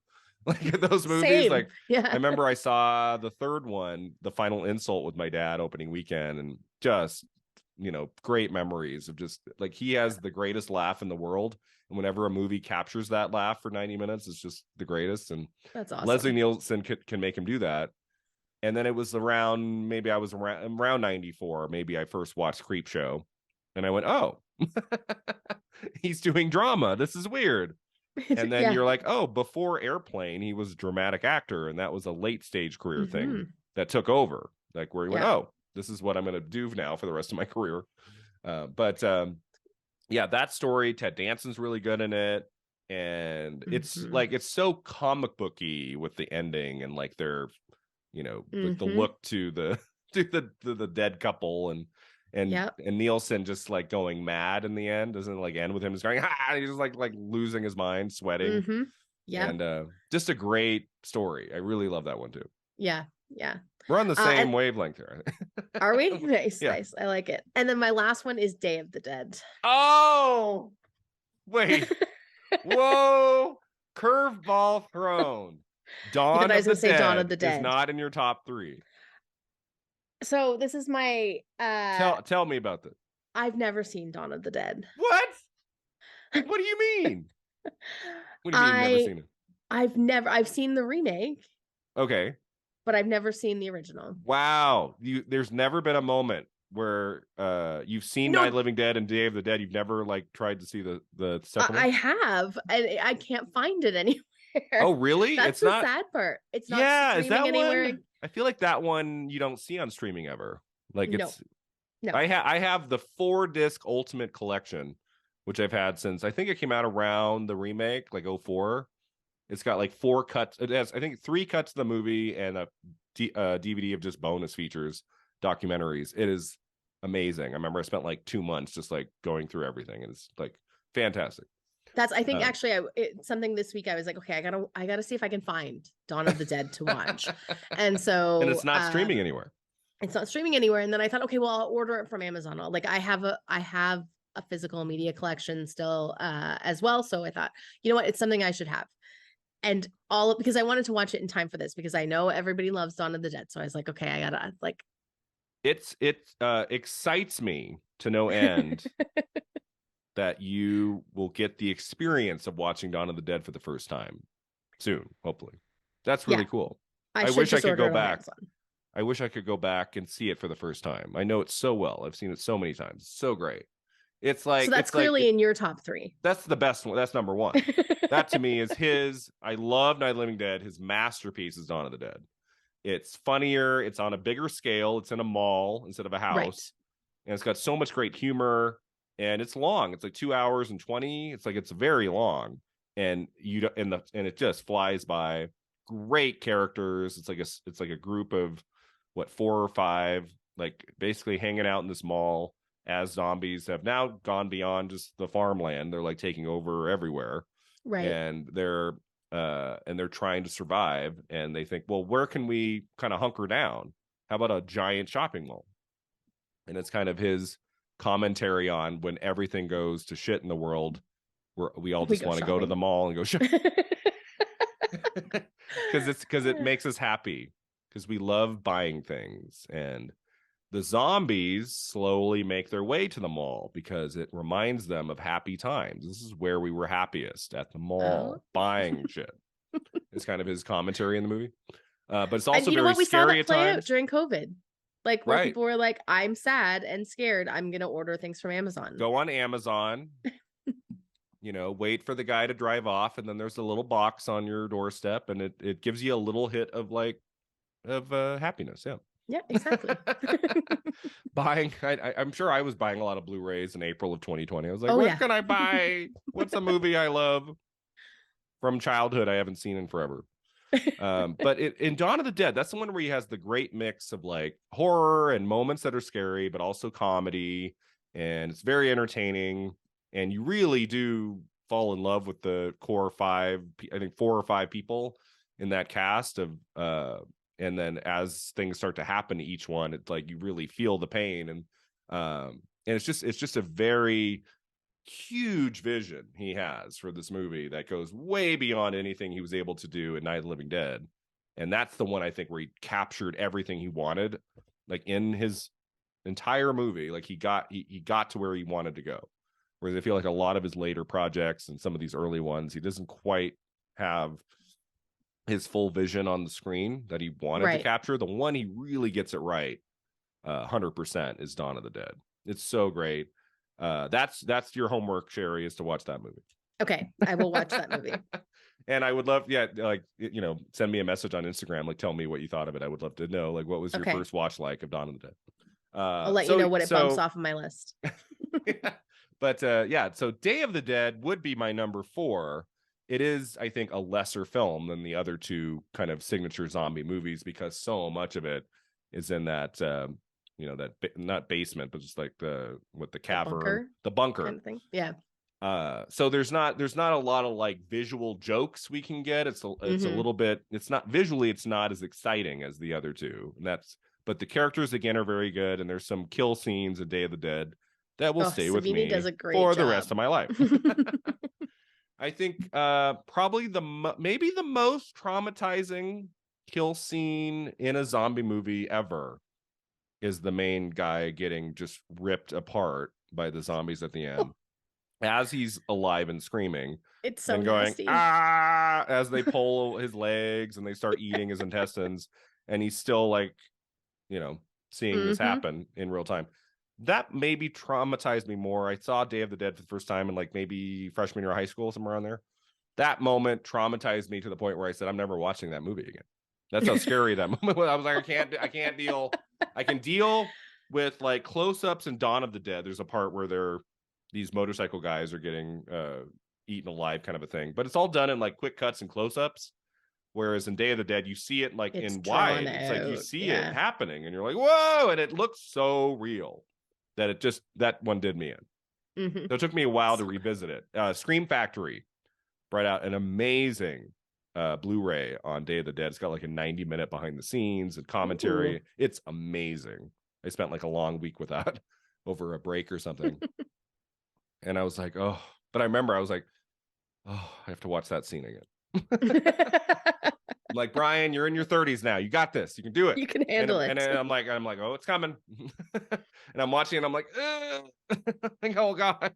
Like those movies, Same. like I Yeah. remember I saw the third one, The Final Insult, with my dad opening weekend, and just, great memories of just like he has the greatest laugh in the world. And whenever a movie captures that laugh for 90 minutes, it's just the greatest. And That's Leslie awesome. Nielsen can make him do that. And then it was around, maybe I was around 94, maybe I first watched Creep Show, and I went, oh, he's doing drama. This is weird. And then Yeah. you're like, oh, before Airplane, he was a dramatic actor, and that was a late stage career thing Hmm. that took over, like where he went, Yeah. oh, this is what I'm going to do now for the rest of my career. But yeah, that story, Ted Danson's really good in it, and it's Hmm. like it's so comic booky with the ending, and like their, like the Hmm. look to the to the dead couple, and Yep. Nielsen just like going mad in the end. Doesn't it, like end with him just going, he's just like losing his mind, sweating. Hmm. Yep. And just a great story. I really love that one too. Yeah. Yeah. We're on the And same wavelength here. are we? Nice, Yeah. nice. I like it. And then my last one is Day of the Dead. Oh, wait. Whoa. Curveball thrown. You thought Dawn I was of gonna the say Dawn of Dead the is Dead. not in your top three. So this is my Tell me about this. I've never seen Dawn of the Dead. What? What do you mean? What do you mean you've never I seen it? I've seen the remake, Okay. but I've never seen the original. Wow. There's never been a moment where you've seen Night of No, the Living Dead and Day of the Dead. You've never like tried to see the second I one? have, and I can't find it anywhere. Oh, really? That's It's the not. sad part. It's not Yeah, is streaming that anywhere. one? I feel like that one you don't see on streaming ever. Like No, it's no. I have the 4-disc Ultimate Collection, which I've had since I think it came out around the remake, like '04. It's got like 4 cuts. It has, I think, 3 cuts of the movie and a DVD of just bonus features, documentaries. It is amazing. I remember I spent like 2 months just like going through everything, and it's like fantastic. That's I think Um, actually it's something this week I was like, okay, I gotta see if I can find Dawn of the Dead to watch. And and so it's not streaming anywhere. it's not streaming anywhere. And then I thought, okay, well, I'll order it from Amazon. Like I have a physical media collection still as well. So I thought, you know what, it's something I should have. And because I wanted to watch it in time for this because I know everybody loves Dawn of the Dead. So I was like, okay, I gotta like It excites me to no end that you will get the experience of watching Dawn of the Dead for the first time soon, hopefully. That's yeah, really cool. I I should wish I just could order go it on back. Amazon. I wish I could go back and see it for the first time. I know it so well. I've seen it so many times. It's so great. It's So like that's it's like clearly in your top three. that's the best one. That's number one. That to me is his. I love Night of the Living Dead. His masterpiece is Dawn of the Dead. It's funnier. It's on a bigger scale. It's in a mall instead of a Right. house, and it's got so much great humor. And it's long. It's like 2 hours and 20. It's like it's very long, and and it just flies by. Great characters. It's like a group of what, 4 or 5, like basically hanging out in this mall as zombies have now gone beyond just the farmland. They're like taking over everywhere, Right. and they're trying to survive, and they think, well, where can we kind of hunker down? How about a giant shopping mall? And it's kind of his commentary on when everything goes to shit in the world, where we all We just go want to go to shopping. the mall and go shop because it makes us happy, because we love buying things. And the zombies slowly make their way to the mall because it reminds them of happy times. This is where we were happiest, at the Oh. mall buying shit. It's kind of his commentary in the movie. But it's And also you know very what? We saw scary that at play out times. during COVID. Like where Right. people were like, I'm sad and scared. I'm gonna order things from Amazon. Go on Amazon, wait for the guy to drive off, and then there's a little box on your doorstep, and it gives you a little hit of happiness. Yeah. Yeah, exactly. I'm sure I was buying a lot of Blu-rays in April of 2020. I was like, Oh what yeah. can I buy? What's a movie I love from childhood I haven't seen in forever? But in Dawn of the Dead, that's the one where he has the great mix of like horror and moments that are scary, but also comedy, and it's very entertaining. And you really do fall in love with the core 5, I think 4 or 5 people in that cast of and then as things start to happen to each one, it's like you really feel the pain. And it's just a very huge vision he has for this movie that goes way beyond anything he was able to do in Night of the Living Dead. And that's the one I think where he captured everything he wanted, like in his entire movie. Like he got to where he wanted to go. Whereas I feel like a lot of his later projects and some of these early ones, he doesn't quite have his full vision on the screen that he wanted to capture. The one he really gets it right, 100%, is Dawn of the Dead. It's so great. That's your homework, Sherri, is to watch that movie. Okay, I will watch that movie. And I would love, like, send me a message on Instagram, like, tell me what you thought of it. I would love to know, like, what was your first watch like of Dawn of the Dead? I'll let you know what it bumps off of my list. Yeah. But so Day of the Dead would be my number 4. It is, I think, a lesser film than the other two kind of signature zombie movies, because so much of it is in that that not basement, but just like the cavern, the bunker kind of thing. Yeah. So there's not a lot of like visual jokes we can get. It's a little bit, it's not visually, it's not as exciting as the other two. And but the characters again are very good, and there's some kill scenes in Day of the Dead that will stay with me does a great for job. the rest of my life. I think probably maybe the most traumatizing kill scene in a zombie movie ever is the main guy getting just ripped apart by the zombies at the end as he's alive and screaming. It's so and going nasty. As they pull his legs and they start eating his intestines, and he's still like, seeing this happen in real time. That maybe traumatized me more. I saw Day of the Dead for the first time in like maybe freshman year of high school, somewhere around there. That moment traumatized me to the point where I said, I'm never watching that movie again. That's how scary that moment was. I was like, I can't deal. I can deal with like close-ups in Dawn of the Dead. There's a part where these motorcycle guys are getting eaten alive, kind of a thing. But it's all done in like quick cuts and close-ups. Whereas in Day of the Dead, you see it like in wide. It's like you see it happening, and you're like, whoa! And it looks so real that that one did me in. So it took me a while to revisit it. Scream Factory brought out an amazing Blu-ray on Day of the Dead. It's got like a 90-minute behind the scenes and commentary. Ooh. It's amazing. I spent like a long week with that over a break or something. And I was like, oh, but I remember I was like, oh, I have to watch that scene again. Like, Brian, you're in your 30s now. You got this. You can do it. You can handle it. And I'm like, oh, it's coming. And I'm watching, and I'm like, oh God.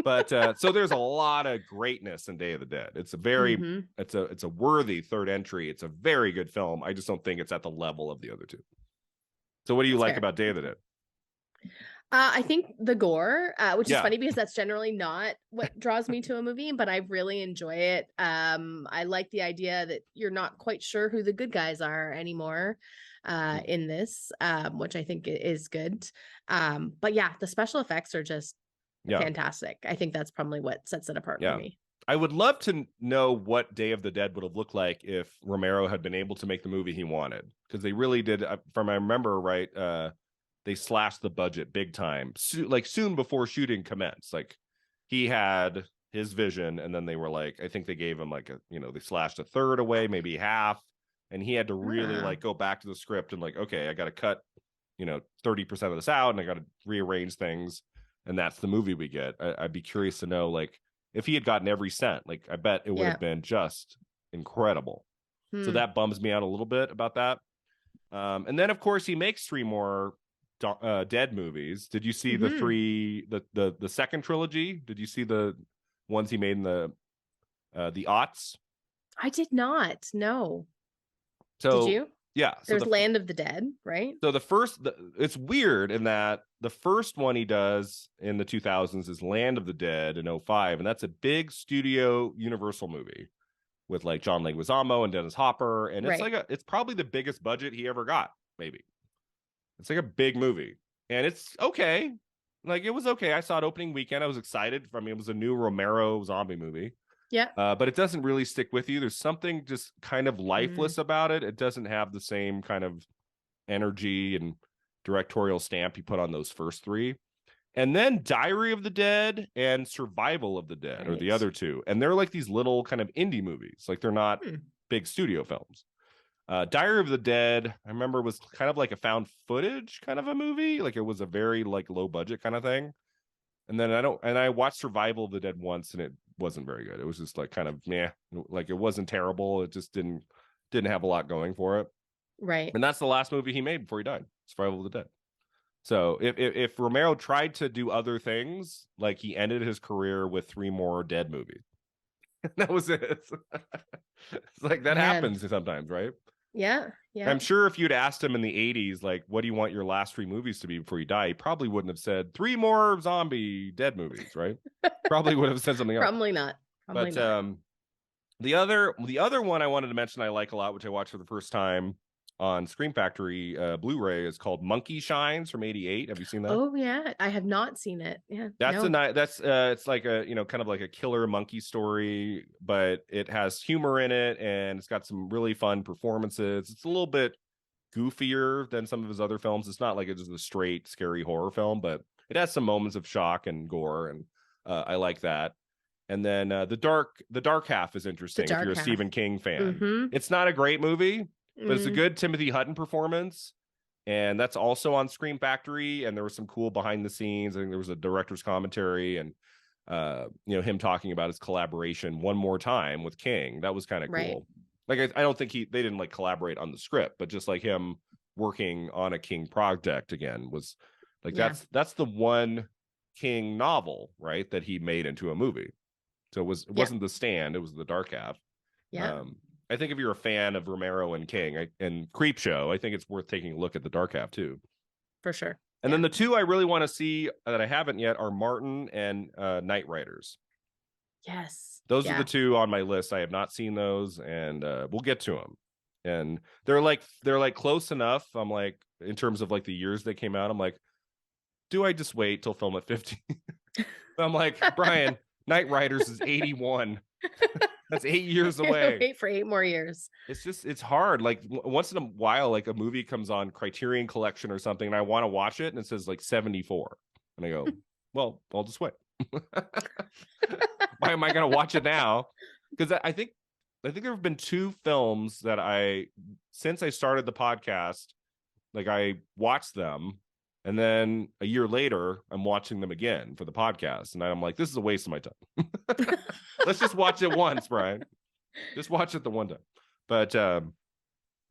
But so there's a lot of greatness in Day of the Dead. It's a very, it's a worthy third entry. It's a very good film. I just don't think it's at the level of the other two. So what do you like about Day of the Dead? I think the gore, which is funny because that's generally not what draws me to a movie, but I really enjoy it. I like the idea that you're not quite sure who the good guys are anymore in this, which I think is good. But yeah, the special effects are just fantastic. I think that's probably what sets it apart for me. I would love to know what Day of the Dead would have looked like if Romero had been able to make the movie he wanted, because they really did, from I remember right, they slashed the budget big time, like soon before shooting commenced. Like he had his vision, and then they were like, I think they gave him like they slashed a third away, maybe half, and he had to really like go back to the script and like, okay, I got to cut 30% of this out, and I got to rearrange things, and that's the movie we get. I'd be curious to know, like, if he had gotten every cent, like I bet it would have been just incredible. So that bums me out a little bit about that. And then of course he makes 3 more Dead movies. Did you see the second trilogy? Did you see the ones he made in the aughts? I did not. No. So did you? Yeah. So there's Land of the Dead, right? So it's weird in that the first one he does in the 2000s is Land of the Dead in 2005, and that's a big studio Universal movie with like John Leguizamo and Dennis Hopper, and it's probably the biggest budget he ever got, maybe. It's like a big movie, and it's okay. Like, it was okay. I saw it opening weekend. I was excited. I mean, it was a new Romero zombie movie. Yeah. But it doesn't really stick with you. There's something just kind of lifeless about it. It doesn't have the same kind of energy and directorial stamp you put on those first 3. And then Diary of the Dead and Survival of the Dead are the other 2. And they're like these little kind of indie movies. Like, they're not big studio films. Diary of the Dead, I remember, was kind of like a found footage kind of a movie. Like, it was a very like low budget kind of thing. And then I watched Survival of the Dead once, and it wasn't very good. It was just like kind of meh. Like it wasn't terrible. It just didn't have a lot going for it. Right. And that's the last movie he made before he died, Survival of the Dead. So if Romero tried to do other things, like he ended his career with 3 more Dead movies. That was it. It's like that Man. happens sometimes, right? Yeah. Yeah. I'm sure if you'd asked him in the 80s, like, what do you want your last 3 movies to be before you die? He probably wouldn't have said 3 more zombie Dead movies, right? Probably would have said something else. Probably not. Probably But not. the other one I wanted to mention I like a lot, which I watched for the first time on Scream Factory Blu-ray, is called Monkey Shines from '88. Have you seen that? Oh yeah, I have not seen it. Yeah, That's no. a nice. That's it's like a kind of like a killer monkey story, but it has humor in it, and it's got some really fun performances. It's a little bit goofier than some of his other films. It's not like it's just a straight scary horror film, but it has some moments of shock and gore, and I like that. And then the dark half is interesting if you're a Stephen King fan. Mm-hmm. It's not a great movie, but it's a good Timothy Hutton performance. And that's also on Scream Factory. And there was some cool behind the scenes. I think there was a director's commentary and him talking about his collaboration one more time with King. That was kind of cool. Right. Like I don't think they didn't like collaborate on the script, but just like him working on a King project again was like that's the one King novel, right, that he made into a movie. So it wasn't The Stand, it was The Dark Half. Yeah. I think if you're a fan of Romero and King and Creepshow, I think it's worth taking a look at The Dark Half too. For sure. And then the 2 I really want to see that I haven't yet are Martin and Night Riders. Yes. Those are the 2 on my list. I have not seen those, and we'll get to them. And they're like close enough. I'm like, in terms of like the years they came out, I'm like, do I just wait till film at 50? I'm like, Brian, Night Riders is 81. That's 8 years away. Wait for 8 more years. It's hard. Like once in a while, like a movie comes on Criterion Collection or something, and I want to watch it, and it says like 74, and I go, well, I'll just wait. Why am I going to watch it now? Because I think there have been 2 films that since I started the podcast, like I watched them, and then a year later, I'm watching them again for the podcast. And I'm like, this is a waste of my time. Let's just watch it once, Brian. Just watch it the one time. But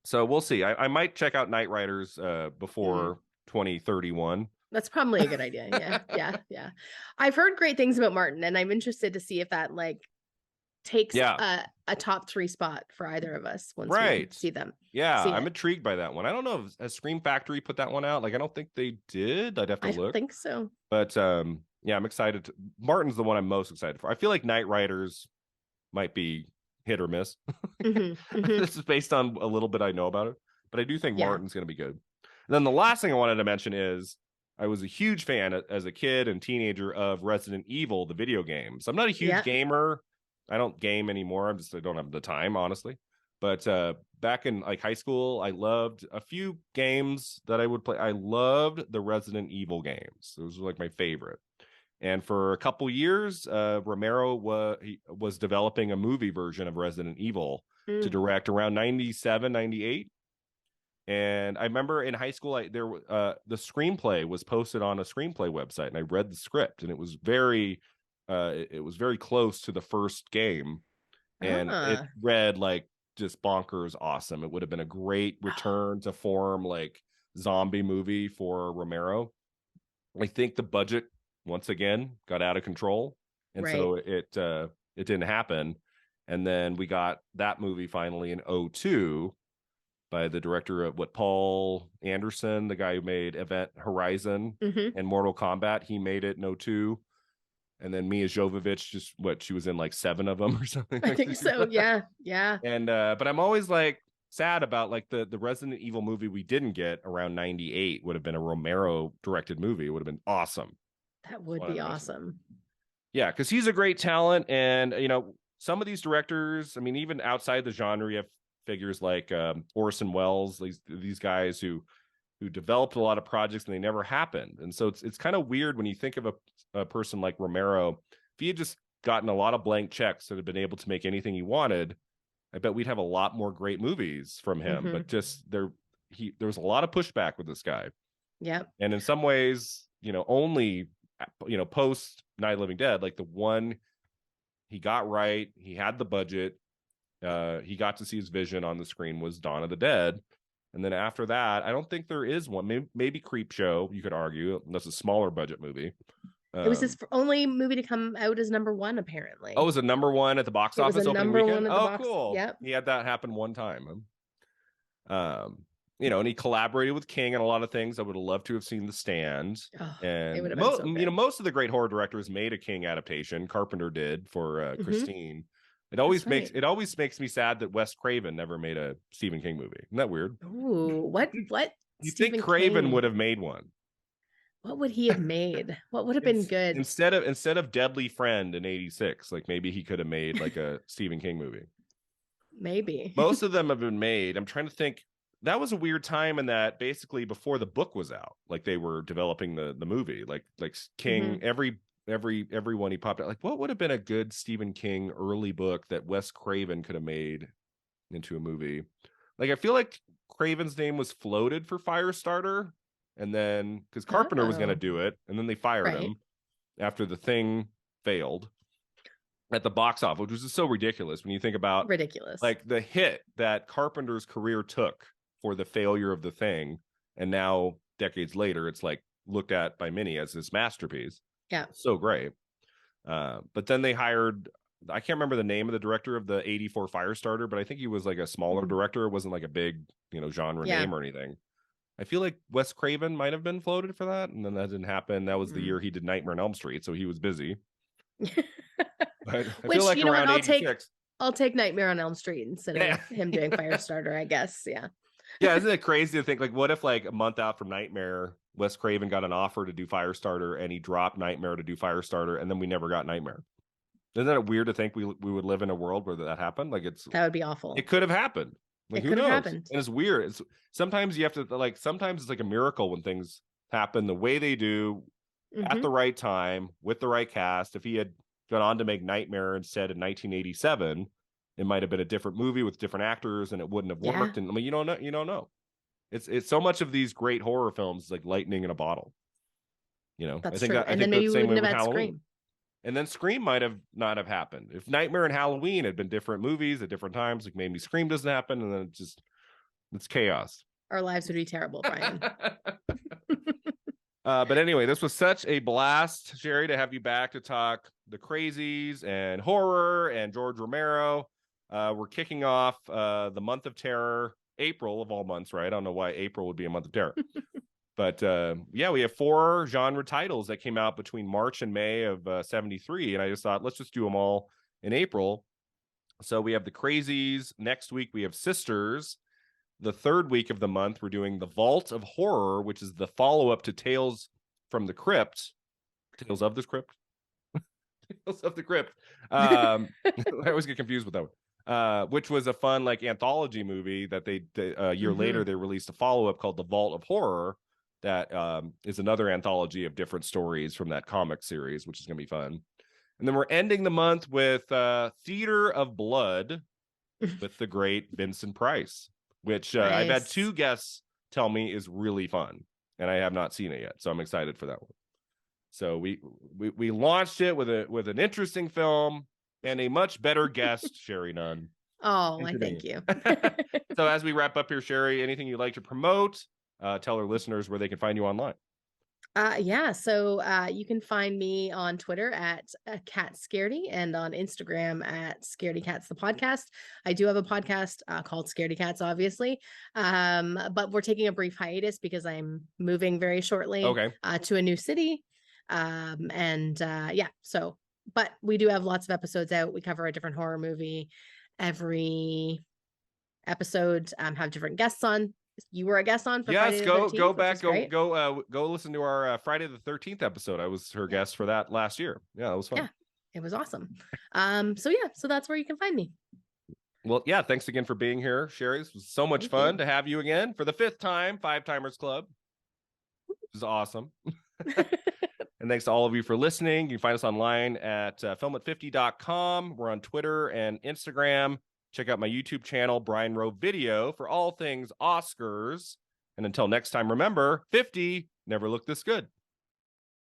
so we'll see. I might check out Night Riders before 2031. That's probably a good idea. Yeah. I've heard great things about Martin, and I'm interested to see if that like takes a top 3 spot for either of us once we see them. Yeah, I'm intrigued by that one. I don't know if has Scream Factory put that one out. Like, I don't think they did. I'd have to look. I don't think so. But yeah, I'm excited. Martin's the one I'm most excited for. I feel like Night Riders might be hit or miss. This is based on a little bit I know about it, but I do think Martin's going to be good. And then the last thing I wanted to mention is I was a huge fan as a kid and teenager of Resident Evil, the video game. So I'm not a huge gamer. I don't game anymore. I don't have the time, honestly. But back in like high school, I loved a few games that I would play. I loved the Resident Evil games. Those were like my favorite. And for a couple years, Romero was developing a movie version of Resident Evil to direct around 97, 98. And I remember in high school, the screenplay was posted on a screenplay website, and I read the script, and it was very close to the first game, and it read like just bonkers awesome. It would have been a great return to form, like zombie movie for Romero. I think the budget once again got out of control, and so it didn't happen. And then we got that movie finally in 2002 by the director of Paul Anderson, the guy who made Event Horizon and Mortal Kombat. He made it in 2002. And then Mia Jovovich, she was in like 7 of them or something. I think so. Yeah. And but I'm always like sad about like the Resident Evil movie we didn't get around 98 would have been a Romero directed movie. It would have been awesome. That would be awesome. Yeah, because he's a great talent, and some of these directors, I mean, even outside the genre, you have figures like Orson Welles, these guys who developed a lot of projects and they never happened. And so it's kind of weird when you think of a person like Romero. If he had just gotten a lot of blank checks and had been able to make anything he wanted, I bet we'd have a lot more great movies from him. But just there was a lot of pushback with this guy. Yeah. And in some ways, only post Night of the Living Dead, like the one he got right, he had the budget, he got to see his vision on the screen, was Dawn of the Dead. And then after that, I don't think there is one. Maybe Creep Show, you could argue. That's a smaller budget movie. It was his only movie to come out as number one, apparently. Oh, it was a number one at the box It was office a opening number weekend? one at the Oh, box. cool. Yep. He had that happen one time. And he collaborated with King on a lot of things. I would have loved to have seen The Stand. Oh, and it would have been so good. most of the great horror directors made a King adaptation. Carpenter did for Christine. It always makes me sad that Wes Craven never made a Stephen King movie. Isn't that weird? Ooh, what? You think Craven would have made one? What would he have made? What would have been good? Instead of Deadly Friend in '86, like maybe he could have made like a Stephen King movie. Maybe. Most of them have been made. I'm trying to think. That was a weird time in that basically before the book was out, like they were developing the movie. Like King, everyone he popped out. Like, what would have been a good Stephen King early book that Wes Craven could have made into a movie? Like, I feel like Craven's name was floated for Firestarter, and then because Carpenter was going to do it, and then they fired him after The Thing failed at the box office, which was just so ridiculous when you think about like the hit that Carpenter's career took for the failure of The Thing, and now decades later, it's like looked at by many as this masterpiece. Yeah, so great. But then they hired, I can't remember the name of the director of the '84 Firestarter, but I think he was like a smaller director. It wasn't like a big, genre name or anything. I feel like Wes Craven might have been floated for that, and then that didn't happen. That was the year he did Nightmare on Elm Street, so he was busy. I feel like around 86. I'll take Nightmare on Elm Street instead of him doing Firestarter, I guess. Yeah. Yeah, isn't it crazy to think, like, what if like a month out from Nightmare, Wes Craven got an offer to do Firestarter and he dropped Nightmare to do Firestarter, and then we never got Nightmare? Isn't it weird to think we would live in a world where that happened? Like, that would be awful. It could have happened. Like, who knows? Happened. And it's weird. It's sometimes you have to sometimes it's like a miracle when things happen the way they do at the right time with the right cast. If he had gone on to make Nightmare instead in 1987, it might have been a different movie with different actors, and it wouldn't have worked. And I mean, you don't know. It's so much of these great horror films like lightning in a bottle. That's true. And then maybe we wouldn't have had Scream. And then Scream might have not have happened. If Nightmare and Halloween had been different movies at different times, like maybe Scream doesn't happen, and then it's chaos. Our lives would be terrible, Brian. But anyway, this was such a blast, Sherri, to have you back to talk the Crazies and horror and George Romero. We're kicking off the month of terror, April of all months, right? I don't know why April would be a month of terror. But we have 4 genre titles that came out between March and May of 73. And I just thought, let's just do them all in April. So we have the Crazies. Next week, we have Sisters. The third week of the month, we're doing The Vault of Horror, which is the follow-up to Tales from the Crypt. Tales of the Crypt? Tales of the Crypt. I always get confused with that one. Which was a fun anthology movie that they a year later they released a follow-up called The Vault of Horror that is another anthology of different stories from that comic series, which is going to be fun. And then we're ending the month with Theater of Blood with the great Vincent Price, which nice. I've had 2 guests tell me is really fun, and I have not seen it yet, so I'm excited for that one. So we launched it with an interesting film and a much better guest, Sherri Nunn. Oh, I thank you. So as we wrap up here, Sherri, anything you'd like to promote? Tell our listeners where they can find you online. So you can find me on Twitter at Cat Scaredy and on Instagram at Scaredy Cats the podcast. I do have a podcast called Scaredy Cats, obviously, but we're taking a brief hiatus because I'm moving very shortly to a new city. But we do have lots of episodes out. We cover a different horror movie every episode. Have different guests on. You were a guest on for Friday the 13th, go listen to our Friday the 13th episode. I was her guest for that last year. Yeah, that was fun. Yeah, it was awesome. So that's where you can find me. Well, yeah, thanks again for being here, Sherri. It was so much fun to have you again for the 5th time, 5 Timers Club. This is awesome. And thanks to all of you for listening. You can find us online at filmat50.com. We're on Twitter and Instagram. Check out my YouTube channel, Brian Rowe Video, for all things Oscars. And until next time, remember, 50 never looked this good.